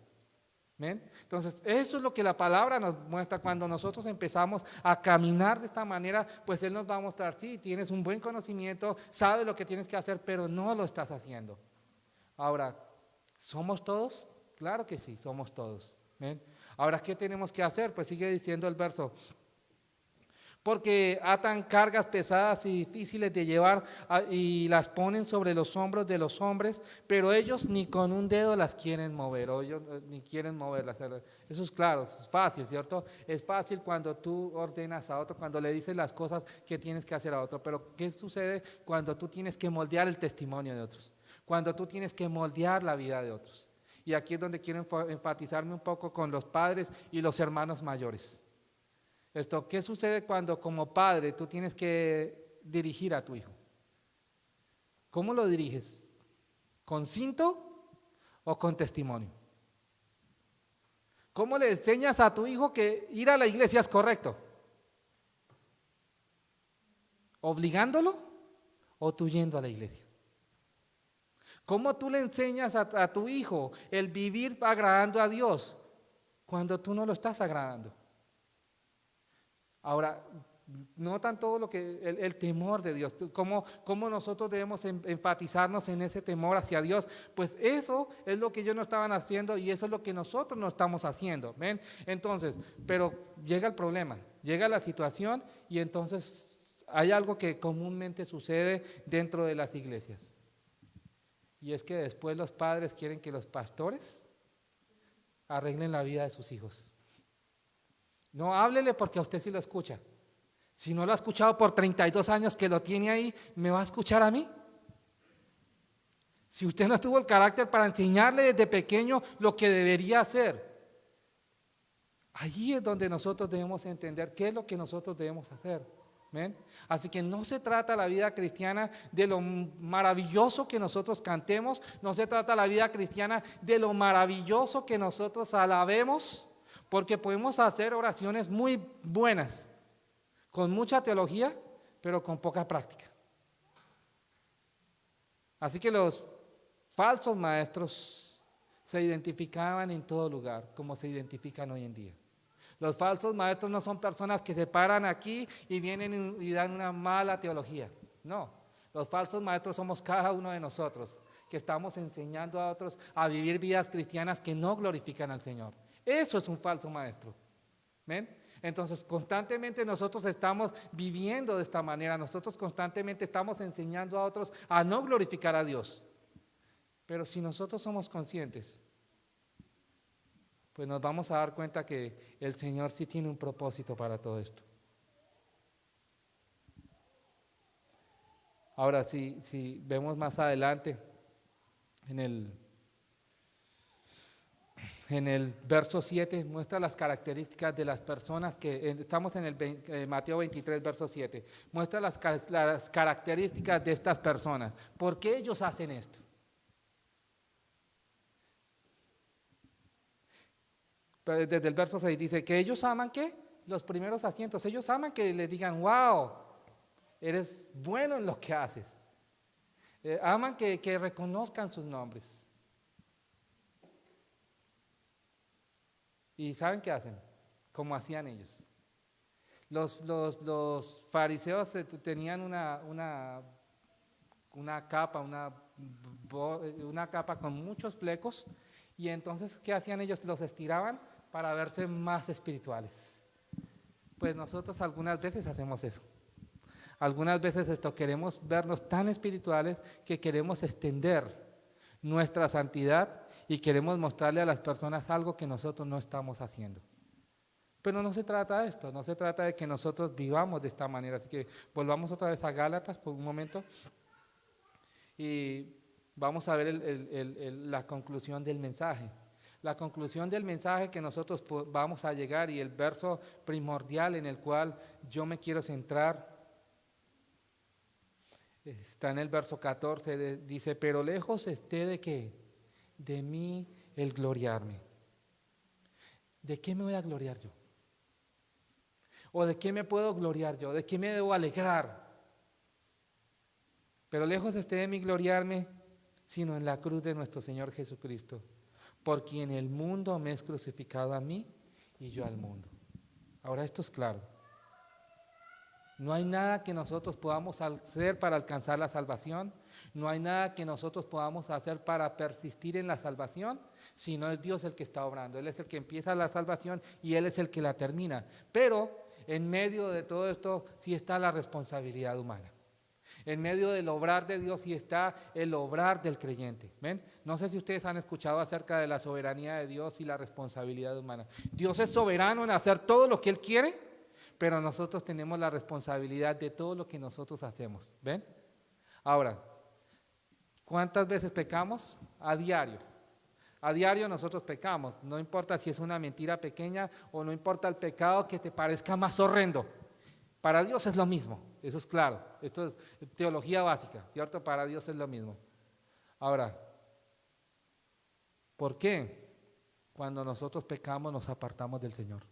¿Ven? Entonces, eso es lo que la palabra nos muestra cuando nosotros empezamos a caminar de esta manera, pues Él nos va a mostrar, sí, tienes un buen conocimiento, sabes lo que tienes que hacer, pero no lo estás haciendo. Ahora, ¿somos todos? Claro que sí, somos todos. ¿Ven? Ahora, ¿qué tenemos que hacer? Pues sigue diciendo el verso. Porque atan cargas pesadas y difíciles de llevar y las ponen sobre los hombros de los hombres, pero ellos ni con un dedo las quieren mover, o ellos ni quieren moverlas. Eso es claro, es fácil, ¿cierto? Es fácil cuando tú ordenas a otro, cuando le dices las cosas que tienes que hacer a otro, pero ¿qué sucede cuando tú tienes que moldear el testimonio de otros? Cuando tú tienes que moldear la vida de otros. Y aquí es donde quiero enfatizarme un poco con los padres y los hermanos mayores. ¿Qué sucede cuando como padre tú tienes que dirigir a tu hijo? ¿Cómo lo diriges? ¿Con cinto o con testimonio? ¿Cómo le enseñas a tu hijo que ir a la iglesia es correcto? ¿Obligándolo o tú yendo a la iglesia? ¿Cómo tú le enseñas a tu hijo el vivir agradando a Dios cuando tú no lo estás agradando? Ahora, notan todo lo que el temor de Dios, cómo nosotros debemos enfatizarnos en ese temor hacia Dios. Pues eso es lo que ellos no estaban haciendo y eso es lo que nosotros no estamos haciendo. ¿Ven? Entonces, pero llega el problema, llega la situación y entonces hay algo que comúnmente sucede dentro de las iglesias. Y es que después los padres quieren que los pastores arreglen la vida de sus hijos. No, háblele porque a usted sí lo escucha. Si no lo ha escuchado por 32 años que lo tiene ahí, ¿me va a escuchar a mí? Si usted no tuvo el carácter para enseñarle desde pequeño lo que debería hacer, allí es donde nosotros debemos entender qué es lo que nosotros debemos hacer. ¿Ven? Así que no se trata la vida cristiana de lo maravilloso que nosotros cantemos, no se trata la vida cristiana de lo maravilloso que nosotros alabemos, porque podemos hacer oraciones muy buenas, con mucha teología, pero con poca práctica. Así que los falsos maestros se identificaban en todo lugar, como se identifican hoy en día. Los falsos maestros no son personas que se paran aquí y vienen y dan una mala teología. No, los falsos maestros somos cada uno de nosotros, que estamos enseñando a otros a vivir vidas cristianas que no glorifican al Señor. Eso es un falso maestro. ¿Ven? Entonces, constantemente nosotros estamos viviendo de esta manera, nosotros constantemente estamos enseñando a otros a no glorificar a Dios. Pero si nosotros somos conscientes, pues nos vamos a dar cuenta que el Señor sí tiene un propósito para todo esto. Ahora, si vemos más adelante, en el verso 7, muestra las características de las personas que, estamos en el Mateo 23, verso 7, muestra las características de estas personas. ¿Por qué ellos hacen esto? Desde el verso 6 dice que ellos aman ¿qué? Los primeros asientos. Ellos aman que les digan, wow, eres bueno en lo que haces. Aman que reconozcan sus nombres. ¿Y saben qué hacen? Como hacían ellos. Los fariseos tenían una capa, una capa con muchos flecos, y entonces, ¿qué hacían ellos? Los estiraban para verse más espirituales. Pues nosotros algunas veces hacemos eso. Algunas veces queremos vernos tan espirituales que queremos extender nuestra santidad y queremos mostrarle a las personas algo que nosotros no estamos haciendo. Pero no se trata de esto, no se trata de que nosotros vivamos de esta manera. Así que volvamos otra vez a Gálatas por un momento y vamos a ver la conclusión del mensaje. La conclusión del mensaje que nosotros vamos a llegar, y el verso primordial en el cual yo me quiero centrar, está en el verso 14, dice, pero lejos esté de ¿qué? De mí el gloriarme. ¿De qué me voy a gloriar yo? ¿O de qué me puedo gloriar yo? ¿De qué me debo alegrar? Pero lejos esté de mí gloriarme, sino en la cruz de nuestro Señor Jesucristo, por quien el mundo me es crucificado a mí y yo al mundo. Ahora esto es claro. No hay nada que nosotros podamos hacer para alcanzar la salvación, no hay nada que nosotros podamos hacer para persistir en la salvación, sino es Dios el que está obrando. Él es el que empieza la salvación y Él es el que la termina. Pero en medio de todo esto sí está la responsabilidad humana. En medio del obrar de Dios sí está el obrar del creyente. ¿Ven? No sé si ustedes han escuchado acerca de la soberanía de Dios y la responsabilidad humana. Dios es soberano en hacer todo lo que Él quiere, pero nosotros tenemos la responsabilidad de todo lo que nosotros hacemos. ¿Ven? Ahora, ¿cuántas veces pecamos? A diario. A diario nosotros pecamos. No importa si es una mentira pequeña o no importa el pecado que te parezca más horrendo. Para Dios es lo mismo, eso es claro. Esto es teología básica, ¿cierto? Para Dios es lo mismo. Ahora, ¿por qué cuando nosotros pecamos nos apartamos del Señor?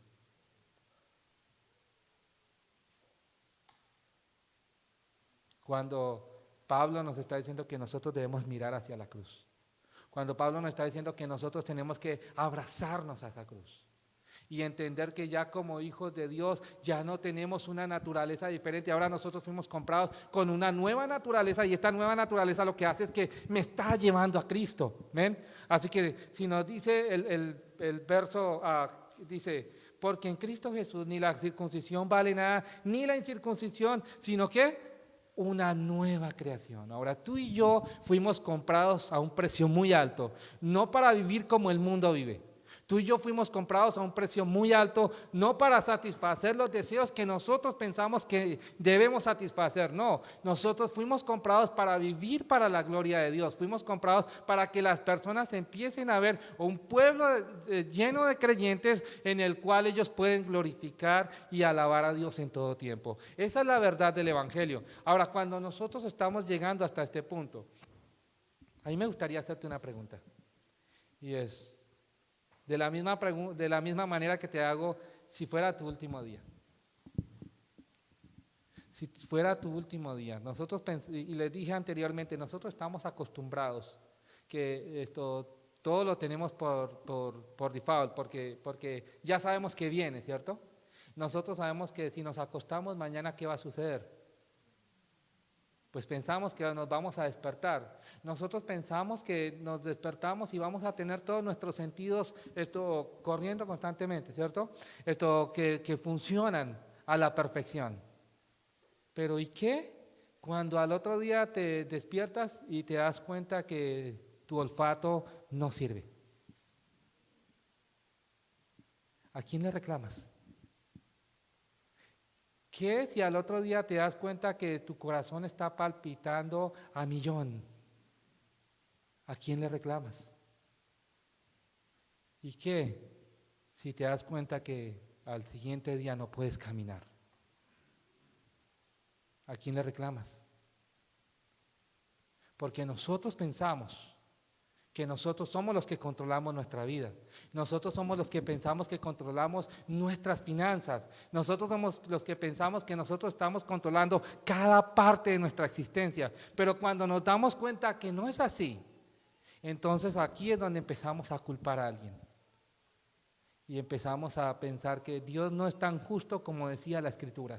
Cuando Pablo nos está diciendo que nosotros debemos mirar hacia la cruz. Cuando Pablo nos está diciendo que nosotros tenemos que abrazarnos a esa cruz. Y entender que ya como hijos de Dios ya no tenemos una naturaleza diferente. Ahora nosotros fuimos comprados con una nueva naturaleza, y esta nueva naturaleza lo que hace es que me está llevando a Cristo. ¿Ven? Así que si nos dice el verso, dice, porque en Cristo Jesús ni la circuncisión vale nada, ni la incircuncisión, sino que una nueva creación. Ahora tú y yo fuimos comprados a un precio muy alto, no para vivir como el mundo vive. Tú y yo fuimos comprados a un precio muy alto, no para satisfacer los deseos que nosotros pensamos que debemos satisfacer, no. Nosotros fuimos comprados para vivir para la gloria de Dios. Fuimos comprados para que las personas empiecen a ver un pueblo lleno de creyentes en el cual ellos pueden glorificar y alabar a Dios en todo tiempo. Esa es la verdad del Evangelio. Ahora, cuando nosotros estamos llegando hasta este punto, a mí me gustaría hacerte una pregunta. Y es, de la misma manera que te hago si fuera tu último día. Si fuera tu último día, y les dije anteriormente, nosotros estamos acostumbrados que todo lo tenemos por default, porque ya sabemos que viene, ¿cierto? Nosotros sabemos que si nos acostamos mañana, ¿qué va a suceder? Pues pensamos que nos vamos a despertar. Nosotros pensamos que nos despertamos y vamos a tener todos nuestros sentidos corriendo constantemente, ¿cierto? Que funcionan a la perfección. Pero ¿y qué? Cuando al otro día te despiertas y te das cuenta que tu olfato no sirve. ¿A quién le reclamas? ¿Qué si al otro día te das cuenta que tu corazón está palpitando a millón? ¿A quién le reclamas? ¿Y qué si te das cuenta que al siguiente día no puedes caminar? ¿A quién le reclamas? Porque nosotros pensamos que nosotros somos los que controlamos nuestra vida. Nosotros somos los que pensamos que controlamos nuestras finanzas. Nosotros somos los que pensamos que nosotros estamos controlando cada parte de nuestra existencia. Pero cuando nos damos cuenta que no es así, entonces aquí es donde empezamos a culpar a alguien. Y empezamos a pensar que Dios no es tan justo como decía la Escritura.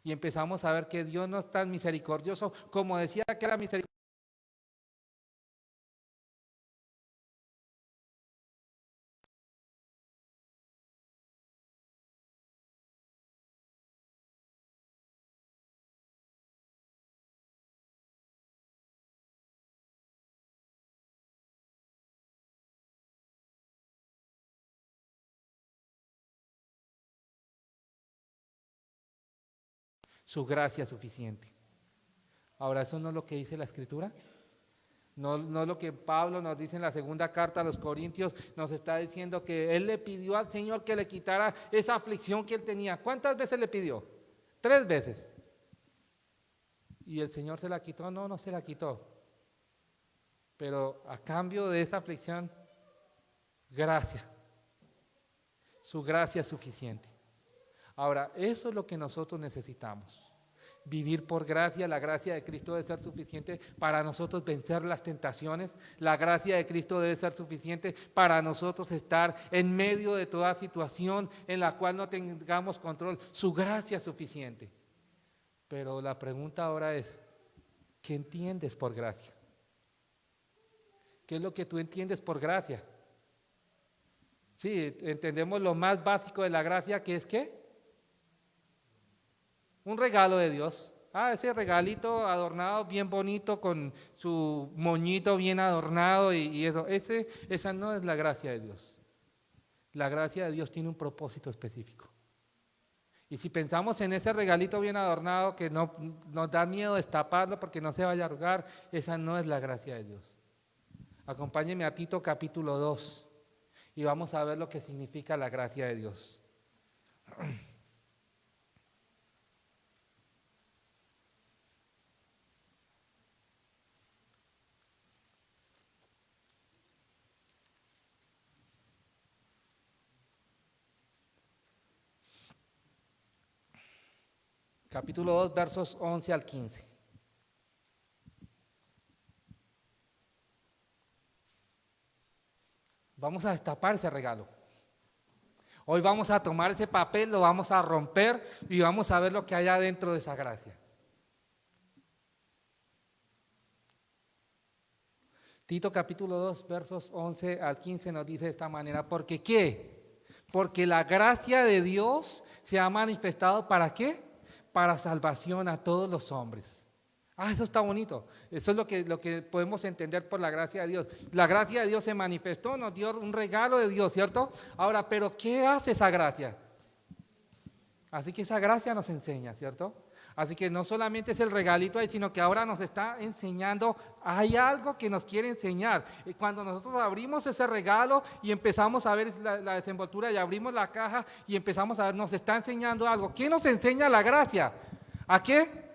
Y empezamos a ver que Dios no es tan misericordioso como decía que era misericordioso. Su gracia suficiente. Ahora, ¿eso no es lo que dice la Escritura? No es lo que Pablo nos dice en la segunda carta a los Corintios, nos está diciendo que él le pidió al Señor que le quitara esa aflicción que él tenía. ¿Cuántas veces le pidió? 3 veces. ¿Y el Señor se la quitó? No, no se la quitó. Pero a cambio de esa aflicción, gracia. Su gracia es suficiente. Ahora, eso es lo que nosotros necesitamos. Vivir por gracia, la gracia de Cristo debe ser suficiente para nosotros vencer las tentaciones, la gracia de Cristo debe ser suficiente para nosotros estar en medio de toda situación en la cual no tengamos control, su gracia es suficiente. Pero la pregunta ahora es, ¿qué entiendes por gracia? ¿Qué es lo que tú entiendes por gracia? Sí, entendemos lo más básico de la gracia, que es ¿qué? Un regalo de Dios. Ese regalito adornado, bien bonito, con su moñito bien adornado y eso. Esa no es la gracia de Dios. La gracia de Dios tiene un propósito específico. Y si pensamos en ese regalito bien adornado que no nos da miedo destaparlo porque no se vaya a arrugar, esa no es la gracia de Dios. Acompáñenme a Tito capítulo 2 y vamos a ver lo que significa la gracia de Dios. Capítulo 2, versos 11 al 15. Vamos a destapar ese regalo. Hoy vamos a tomar ese papel, lo vamos a romper y vamos a ver lo que hay adentro de esa gracia. Tito capítulo 2, versos 11 al 15 nos dice de esta manera, ¿porque qué? Porque la gracia de Dios se ha manifestado ¿para qué? Para salvación a todos los hombres. Eso está bonito. Eso es lo que podemos entender por la gracia de Dios. La gracia de Dios se manifestó, nos dio un regalo de Dios, ¿cierto? Ahora, ¿pero qué hace esa gracia? Así que esa gracia nos enseña, ¿cierto? Así que no solamente es el regalito ahí, sino que ahora nos está enseñando, hay algo que nos quiere enseñar. Y cuando nosotros abrimos ese regalo y empezamos a ver la desenvoltura y abrimos la caja y empezamos a ver, nos está enseñando algo. ¿Qué nos enseña la gracia? ¿A qué?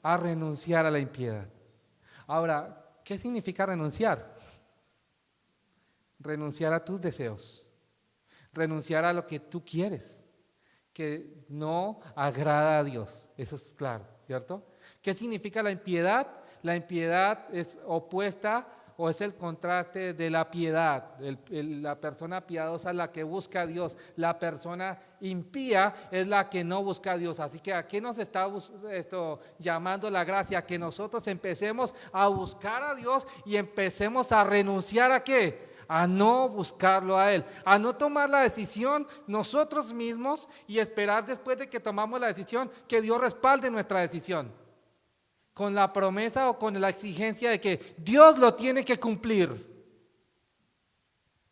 A renunciar a la impiedad. Ahora, ¿qué significa renunciar? Renunciar a tus deseos, renunciar a lo que tú quieres, que no agrada a Dios, eso es claro, ¿cierto? ¿Qué significa la impiedad? La impiedad es opuesta o es el contraste de la piedad. La persona piadosa es la que busca a Dios, la persona impía es la que no busca a Dios. Así que ¿a qué nos está llamando la gracia? Que nosotros empecemos a buscar a Dios y empecemos a renunciar ¿a qué? A no buscarlo a Él, a no tomar la decisión nosotros mismos y esperar después de que tomamos la decisión que Dios respalde nuestra decisión, con la promesa o con la exigencia de que Dios lo tiene que cumplir.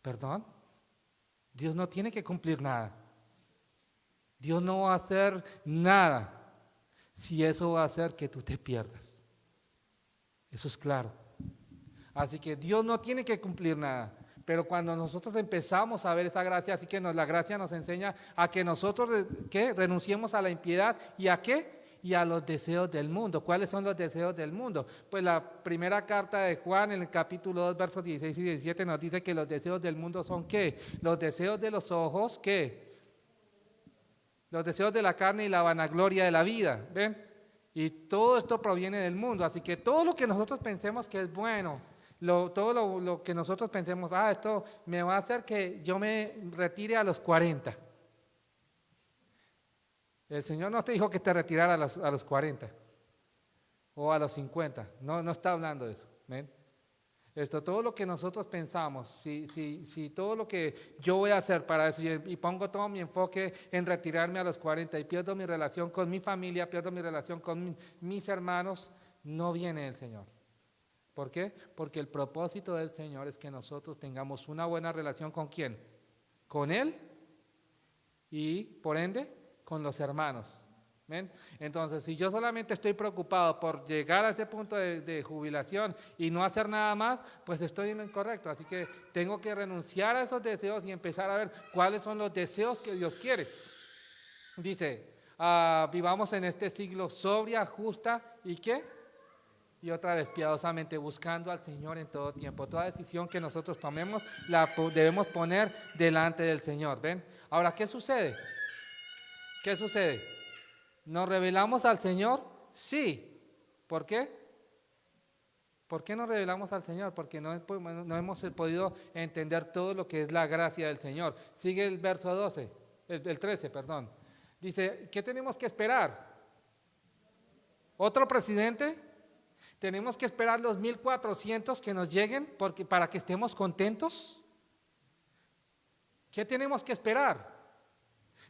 ¿Perdón? Dios no tiene que cumplir nada. Dios no va a hacer nada si eso va a hacer que tú te pierdas. Eso es claro. Así que Dios no tiene que cumplir nada. Pero cuando nosotros empezamos a ver esa gracia, así que la gracia nos enseña a que nosotros ¿qué? Renunciemos a la impiedad y ¿a qué? Y a los deseos del mundo. ¿Cuáles son los deseos del mundo? Pues la primera carta de Juan en el capítulo 2, versos 16 y 17 nos dice que los deseos del mundo son ¿qué? Los deseos de los ojos, ¿qué? Los deseos de la carne y la vanagloria de la vida, ¿ven? Y todo esto proviene del mundo, así que todo lo que nosotros pensemos que es bueno, todo lo que nosotros pensemos, esto me va a hacer que yo me retire a los 40. El Señor no te dijo que te retirara a los 40 o a los 50, no está hablando de eso. ¿Ven? Todo lo que nosotros pensamos, si todo lo que yo voy a hacer para eso y pongo todo mi enfoque en retirarme a los 40 y pierdo mi relación con mi familia, pierdo mi relación con mis hermanos, no viene del Señor. ¿Por qué? Porque el propósito del Señor es que nosotros tengamos una buena relación ¿con quién? Con Él y por ende con los hermanos. ¿Ven? Entonces, si yo solamente estoy preocupado por llegar a ese punto de jubilación y no hacer nada más, pues estoy en lo incorrecto. Así que tengo que renunciar a esos deseos y empezar a ver cuáles son los deseos que Dios quiere. Dice, vivamos en este siglo sobria, justa y ¿qué? Y otra vez piadosamente buscando al Señor en todo tiempo. Toda decisión que nosotros tomemos la debemos poner delante del Señor. ¿Ven? Ahora, ¿qué sucede? ¿Qué sucede? ¿Nos revelamos al Señor? Sí. ¿Por qué? ¿Por qué nos revelamos al Señor? Porque no hemos podido entender todo lo que es la gracia del Señor. Sigue el verso 12, el 13, perdón. Dice, ¿qué tenemos que esperar? ¿Otro presidente? ¿Tenemos que esperar los 1400 que nos lleguen para que estemos contentos? ¿Qué tenemos que esperar?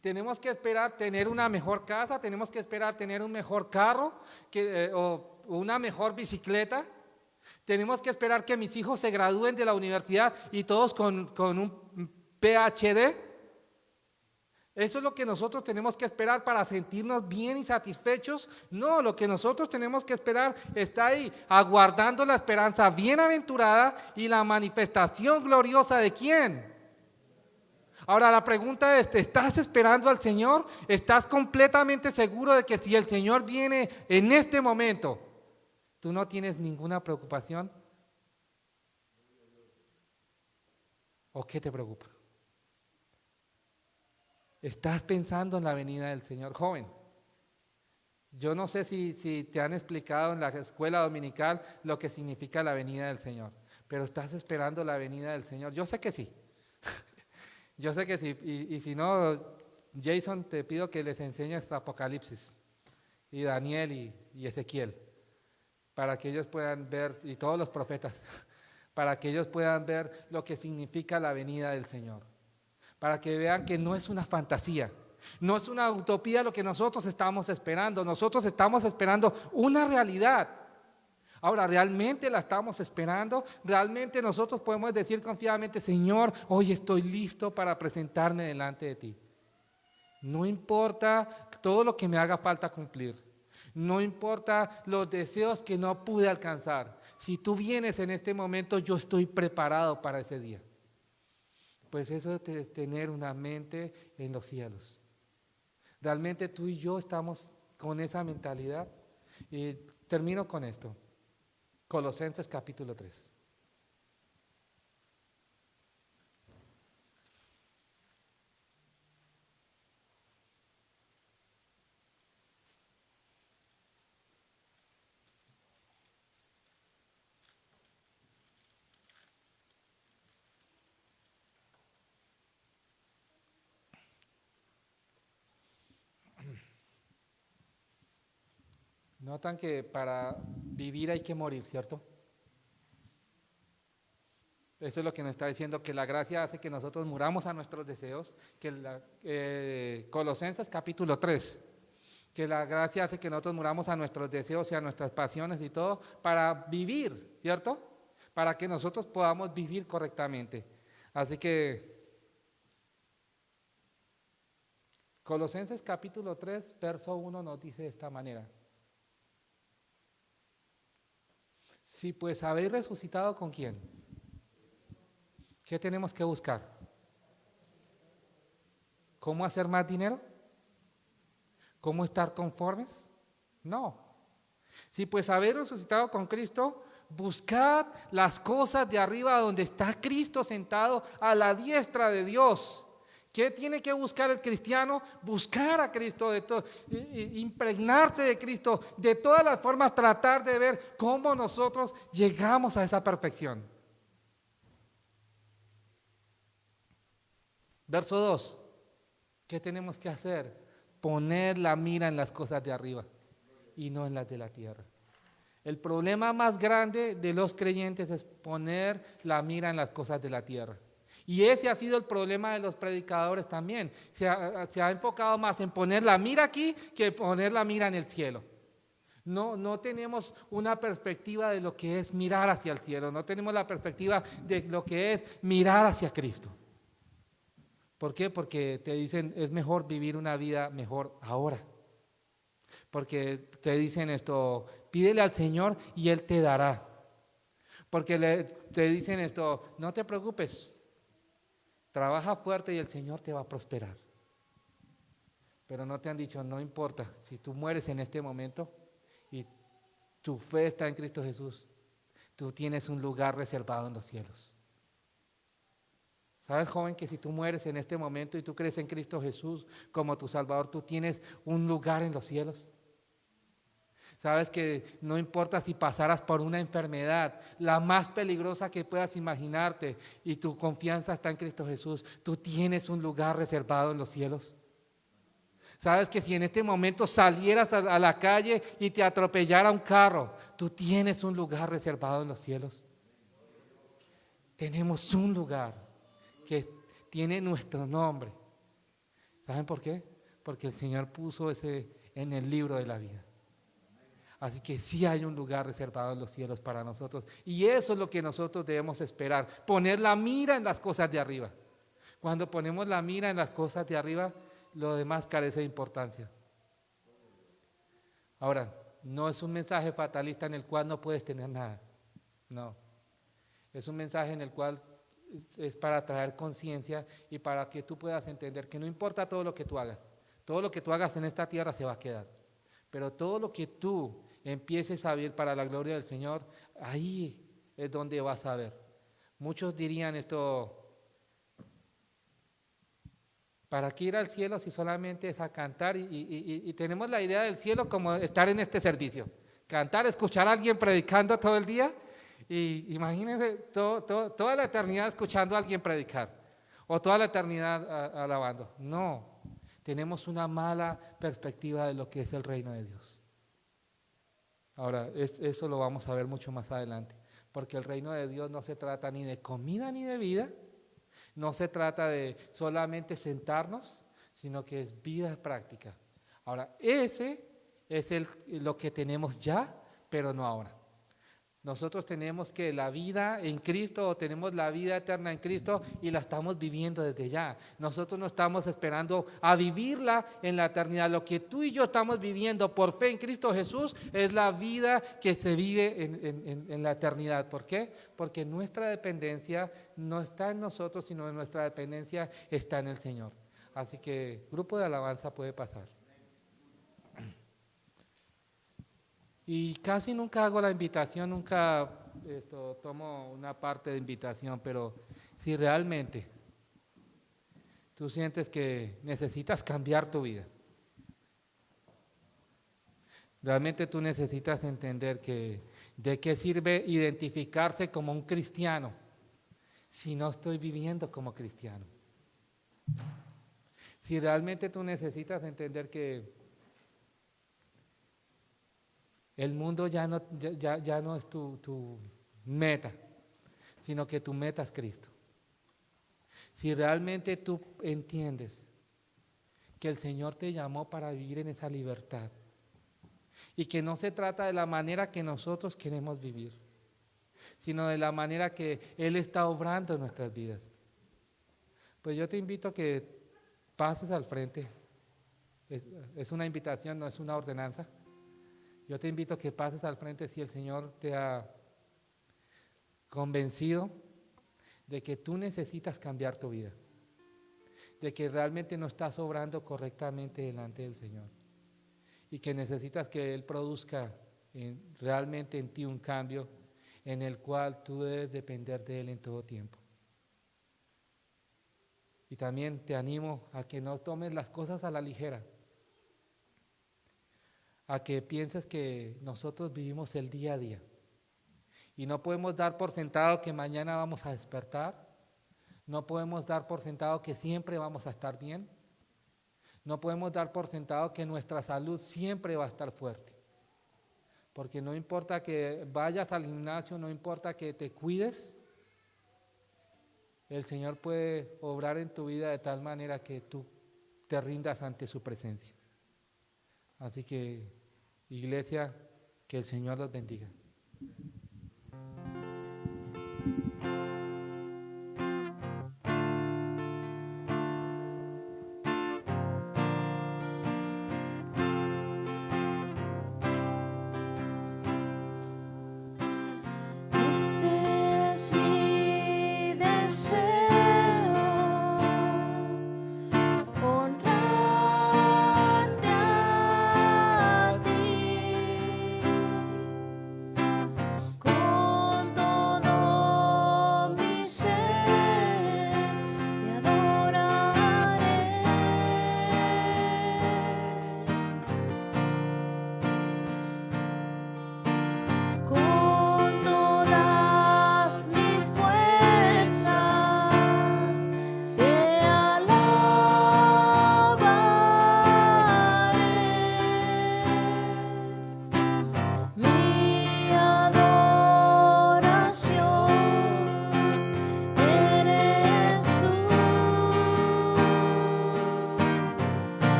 Tenemos que esperar tener una mejor casa, tenemos que esperar tener un mejor carro o una mejor bicicleta. Tenemos que esperar que mis hijos se gradúen de la universidad y todos con un PhD. ¿Eso es lo que nosotros tenemos que esperar para sentirnos bien y satisfechos? No, lo que nosotros tenemos que esperar está ahí, aguardando la esperanza bienaventurada y la manifestación gloriosa ¿de quién? Ahora la pregunta es, ¿estás esperando al Señor? ¿Estás completamente seguro de que si el Señor viene en este momento, tú no tienes ninguna preocupación? ¿O qué te preocupa? ¿Estás pensando en la venida del Señor? Joven, yo no sé si te han explicado en la escuela dominical lo que significa la venida del Señor, pero ¿estás esperando la venida del Señor? Yo sé que sí. Yo sé que sí, y si no, Jason, te pido que les enseñes Apocalipsis, y Daniel y Ezequiel, para que ellos puedan ver, y todos los profetas, para que ellos puedan ver lo que significa la venida del Señor, para que vean que no es una fantasía, No es una utopía lo que nosotros estamos esperando. Nosotros estamos esperando una realidad. Ahora, ¿realmente la estamos esperando? ¿Realmente nosotros podemos decir confiadamente, Señor, hoy estoy listo para presentarme delante de ti? No importa todo lo que me haga falta cumplir. No importa los deseos que no pude alcanzar. Si tú vienes en este momento, yo estoy preparado para ese día. Pues eso es tener una mente en los cielos. Realmente tú y yo estamos con esa mentalidad. Y termino con esto. Colosenses capítulo 3. Notan que para vivir hay que morir, ¿cierto? Eso es lo que nos está diciendo, que la gracia hace que nosotros muramos a nuestros deseos, Colosenses capítulo 3, que la gracia hace que nosotros muramos a nuestros deseos y a nuestras pasiones y todo, para vivir, ¿cierto? Para que nosotros podamos vivir correctamente. Así que, Colosenses capítulo 3, verso 1 nos dice de esta manera. Si pues habéis resucitado, ¿con quién? ¿Qué tenemos que buscar? ¿Cómo hacer más dinero? ¿Cómo estar conformes? No. Si pues habéis resucitado con Cristo, buscad las cosas de arriba donde está Cristo sentado a la diestra de Dios. ¿Qué tiene que buscar el cristiano? Buscar a Cristo, impregnarse de Cristo, de todas las formas tratar de ver cómo nosotros llegamos a esa perfección. Verso 2, ¿qué tenemos que hacer? Poner la mira en las cosas de arriba y no en las de la tierra. El problema más grande de los creyentes es poner la mira en las cosas de la tierra. Y ese ha sido el problema de los predicadores también. Se ha enfocado más en poner la mira aquí que poner la mira en el cielo. No tenemos una perspectiva de lo que es mirar hacia el cielo. No tenemos la perspectiva de lo que es mirar hacia Cristo. ¿Por qué? Porque te dicen, es mejor vivir una vida mejor ahora. Porque te dicen esto, pídele al Señor y Él te dará. Porque te dicen esto, no te preocupes, trabaja fuerte y el Señor te va a prosperar. Pero no te han dicho, no importa, si tú mueres en este momento y tu fe está en Cristo Jesús, tú tienes un lugar reservado en los cielos. ¿Sabes, joven, que si tú mueres en este momento y tú crees en Cristo Jesús como tu Salvador, tú tienes un lugar en los cielos? ¿Sabes que no importa si pasaras por una enfermedad, la más peligrosa que puedas imaginarte, y tu confianza está en Cristo Jesús, tú tienes un lugar reservado en los cielos? ¿Sabes que si en este momento salieras a la calle y te atropellara un carro, tú tienes un lugar reservado en los cielos? Tenemos un lugar que tiene nuestro nombre. ¿Saben por qué? Porque el Señor puso ese en el libro de la vida. Así que sí hay un lugar reservado en los cielos para nosotros. Y eso es lo que nosotros debemos esperar. Poner la mira en las cosas de arriba. Cuando ponemos la mira en las cosas de arriba, lo demás carece de importancia. Ahora, no es un mensaje fatalista en el cual no puedes tener nada. No. Es un mensaje en el cual es para traer conciencia y para que tú puedas entender que no importa todo lo que tú hagas en esta tierra se va a quedar, pero todo lo que tú empieces a vivir para la gloria del Señor, ahí es donde vas a ver. Muchos dirían esto, ¿para qué ir al cielo si solamente es a cantar? Y tenemos la idea del cielo como estar en este servicio, cantar, escuchar a alguien predicando todo el día. Y imagínense toda la eternidad escuchando a alguien predicar o toda la eternidad alabando. No, tenemos una mala perspectiva de lo que es el reino de Dios. Ahora, eso lo vamos a ver mucho más adelante, porque el reino de Dios no se trata ni de comida ni de vida, no se trata de solamente sentarnos, sino que es vida práctica. Ahora, ese es lo que tenemos ya, pero no ahora. Nosotros tenemos que la vida en Cristo, o tenemos la vida eterna en Cristo y la estamos viviendo desde ya. Nosotros no estamos esperando a vivirla en la eternidad. Lo que tú y yo estamos viviendo por fe en Cristo Jesús es la vida que se vive en la eternidad. ¿Por qué? Porque nuestra dependencia no está en nosotros, sino nuestra dependencia está en el Señor. Así que grupo de alabanza puede pasar. Y casi nunca hago la invitación, nunca tomo una parte de invitación, pero si realmente tú sientes que necesitas cambiar tu vida, realmente tú necesitas entender que de qué sirve identificarse como un cristiano si no estoy viviendo como cristiano. Si realmente tú necesitas entender que el mundo ya no es tu meta, sino que tu meta es Cristo. Si realmente tú entiendes que el Señor te llamó para vivir en esa libertad y que no se trata de la manera que nosotros queremos vivir, sino de la manera que Él está obrando en nuestras vidas, pues yo te invito a que pases al frente. Es una invitación, no es una ordenanza. Yo te invito a que pases al frente si el Señor te ha convencido de que tú necesitas cambiar tu vida, de que realmente no estás obrando correctamente delante del Señor y que necesitas que Él produzca realmente en ti un cambio en el cual tú debes depender de Él en todo tiempo. Y también te animo a que no tomes las cosas a la ligera, a que pienses que nosotros vivimos el día a día y no podemos dar por sentado que mañana vamos a despertar, no podemos dar por sentado que siempre vamos a estar bien, no podemos dar por sentado que nuestra salud siempre va a estar fuerte, porque no importa que vayas al gimnasio, no importa que te cuides, el Señor puede obrar en tu vida de tal manera que tú te rindas ante su presencia. Así que, iglesia, que el Señor los bendiga. Este es mi deseo, honrarte a ti con todo mi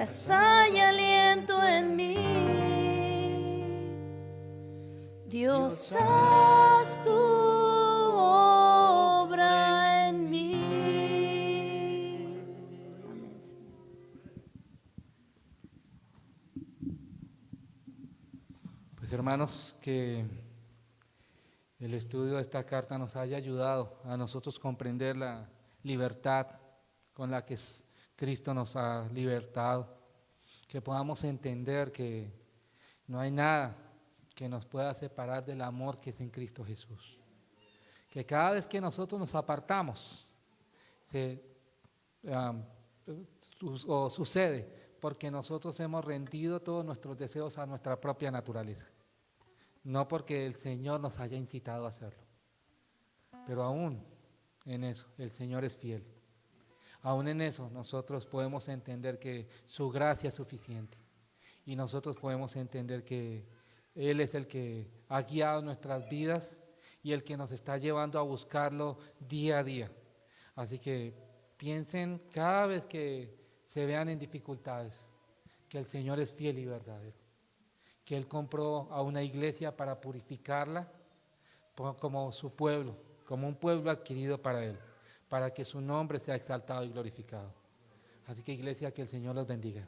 fuerza y aliento en mí. Dios, haz tu obra en mí. Amén, Señor. Pues hermanos, que el estudio de esta carta nos haya ayudado a nosotros comprender la libertad con la que Cristo nos ha libertado, que podamos entender que no hay nada que nos pueda separar del amor que es en Cristo Jesús, que cada vez que nosotros nos apartamos, sucede porque nosotros hemos rendido todos nuestros deseos a nuestra propia naturaleza, no porque el Señor nos haya incitado a hacerlo. Pero aún en eso, el Señor es fiel. Aún en eso, nosotros podemos entender que su gracia es suficiente. Y nosotros podemos entender que Él es el que ha guiado nuestras vidas y el que nos está llevando a buscarlo día a día. Así que piensen cada vez que se vean en dificultades, que el Señor es fiel y verdadero. Que Él compró a una iglesia para purificarla como su pueblo, como un pueblo adquirido para Él, para que su nombre sea exaltado y glorificado. Así que iglesia, que el Señor los bendiga.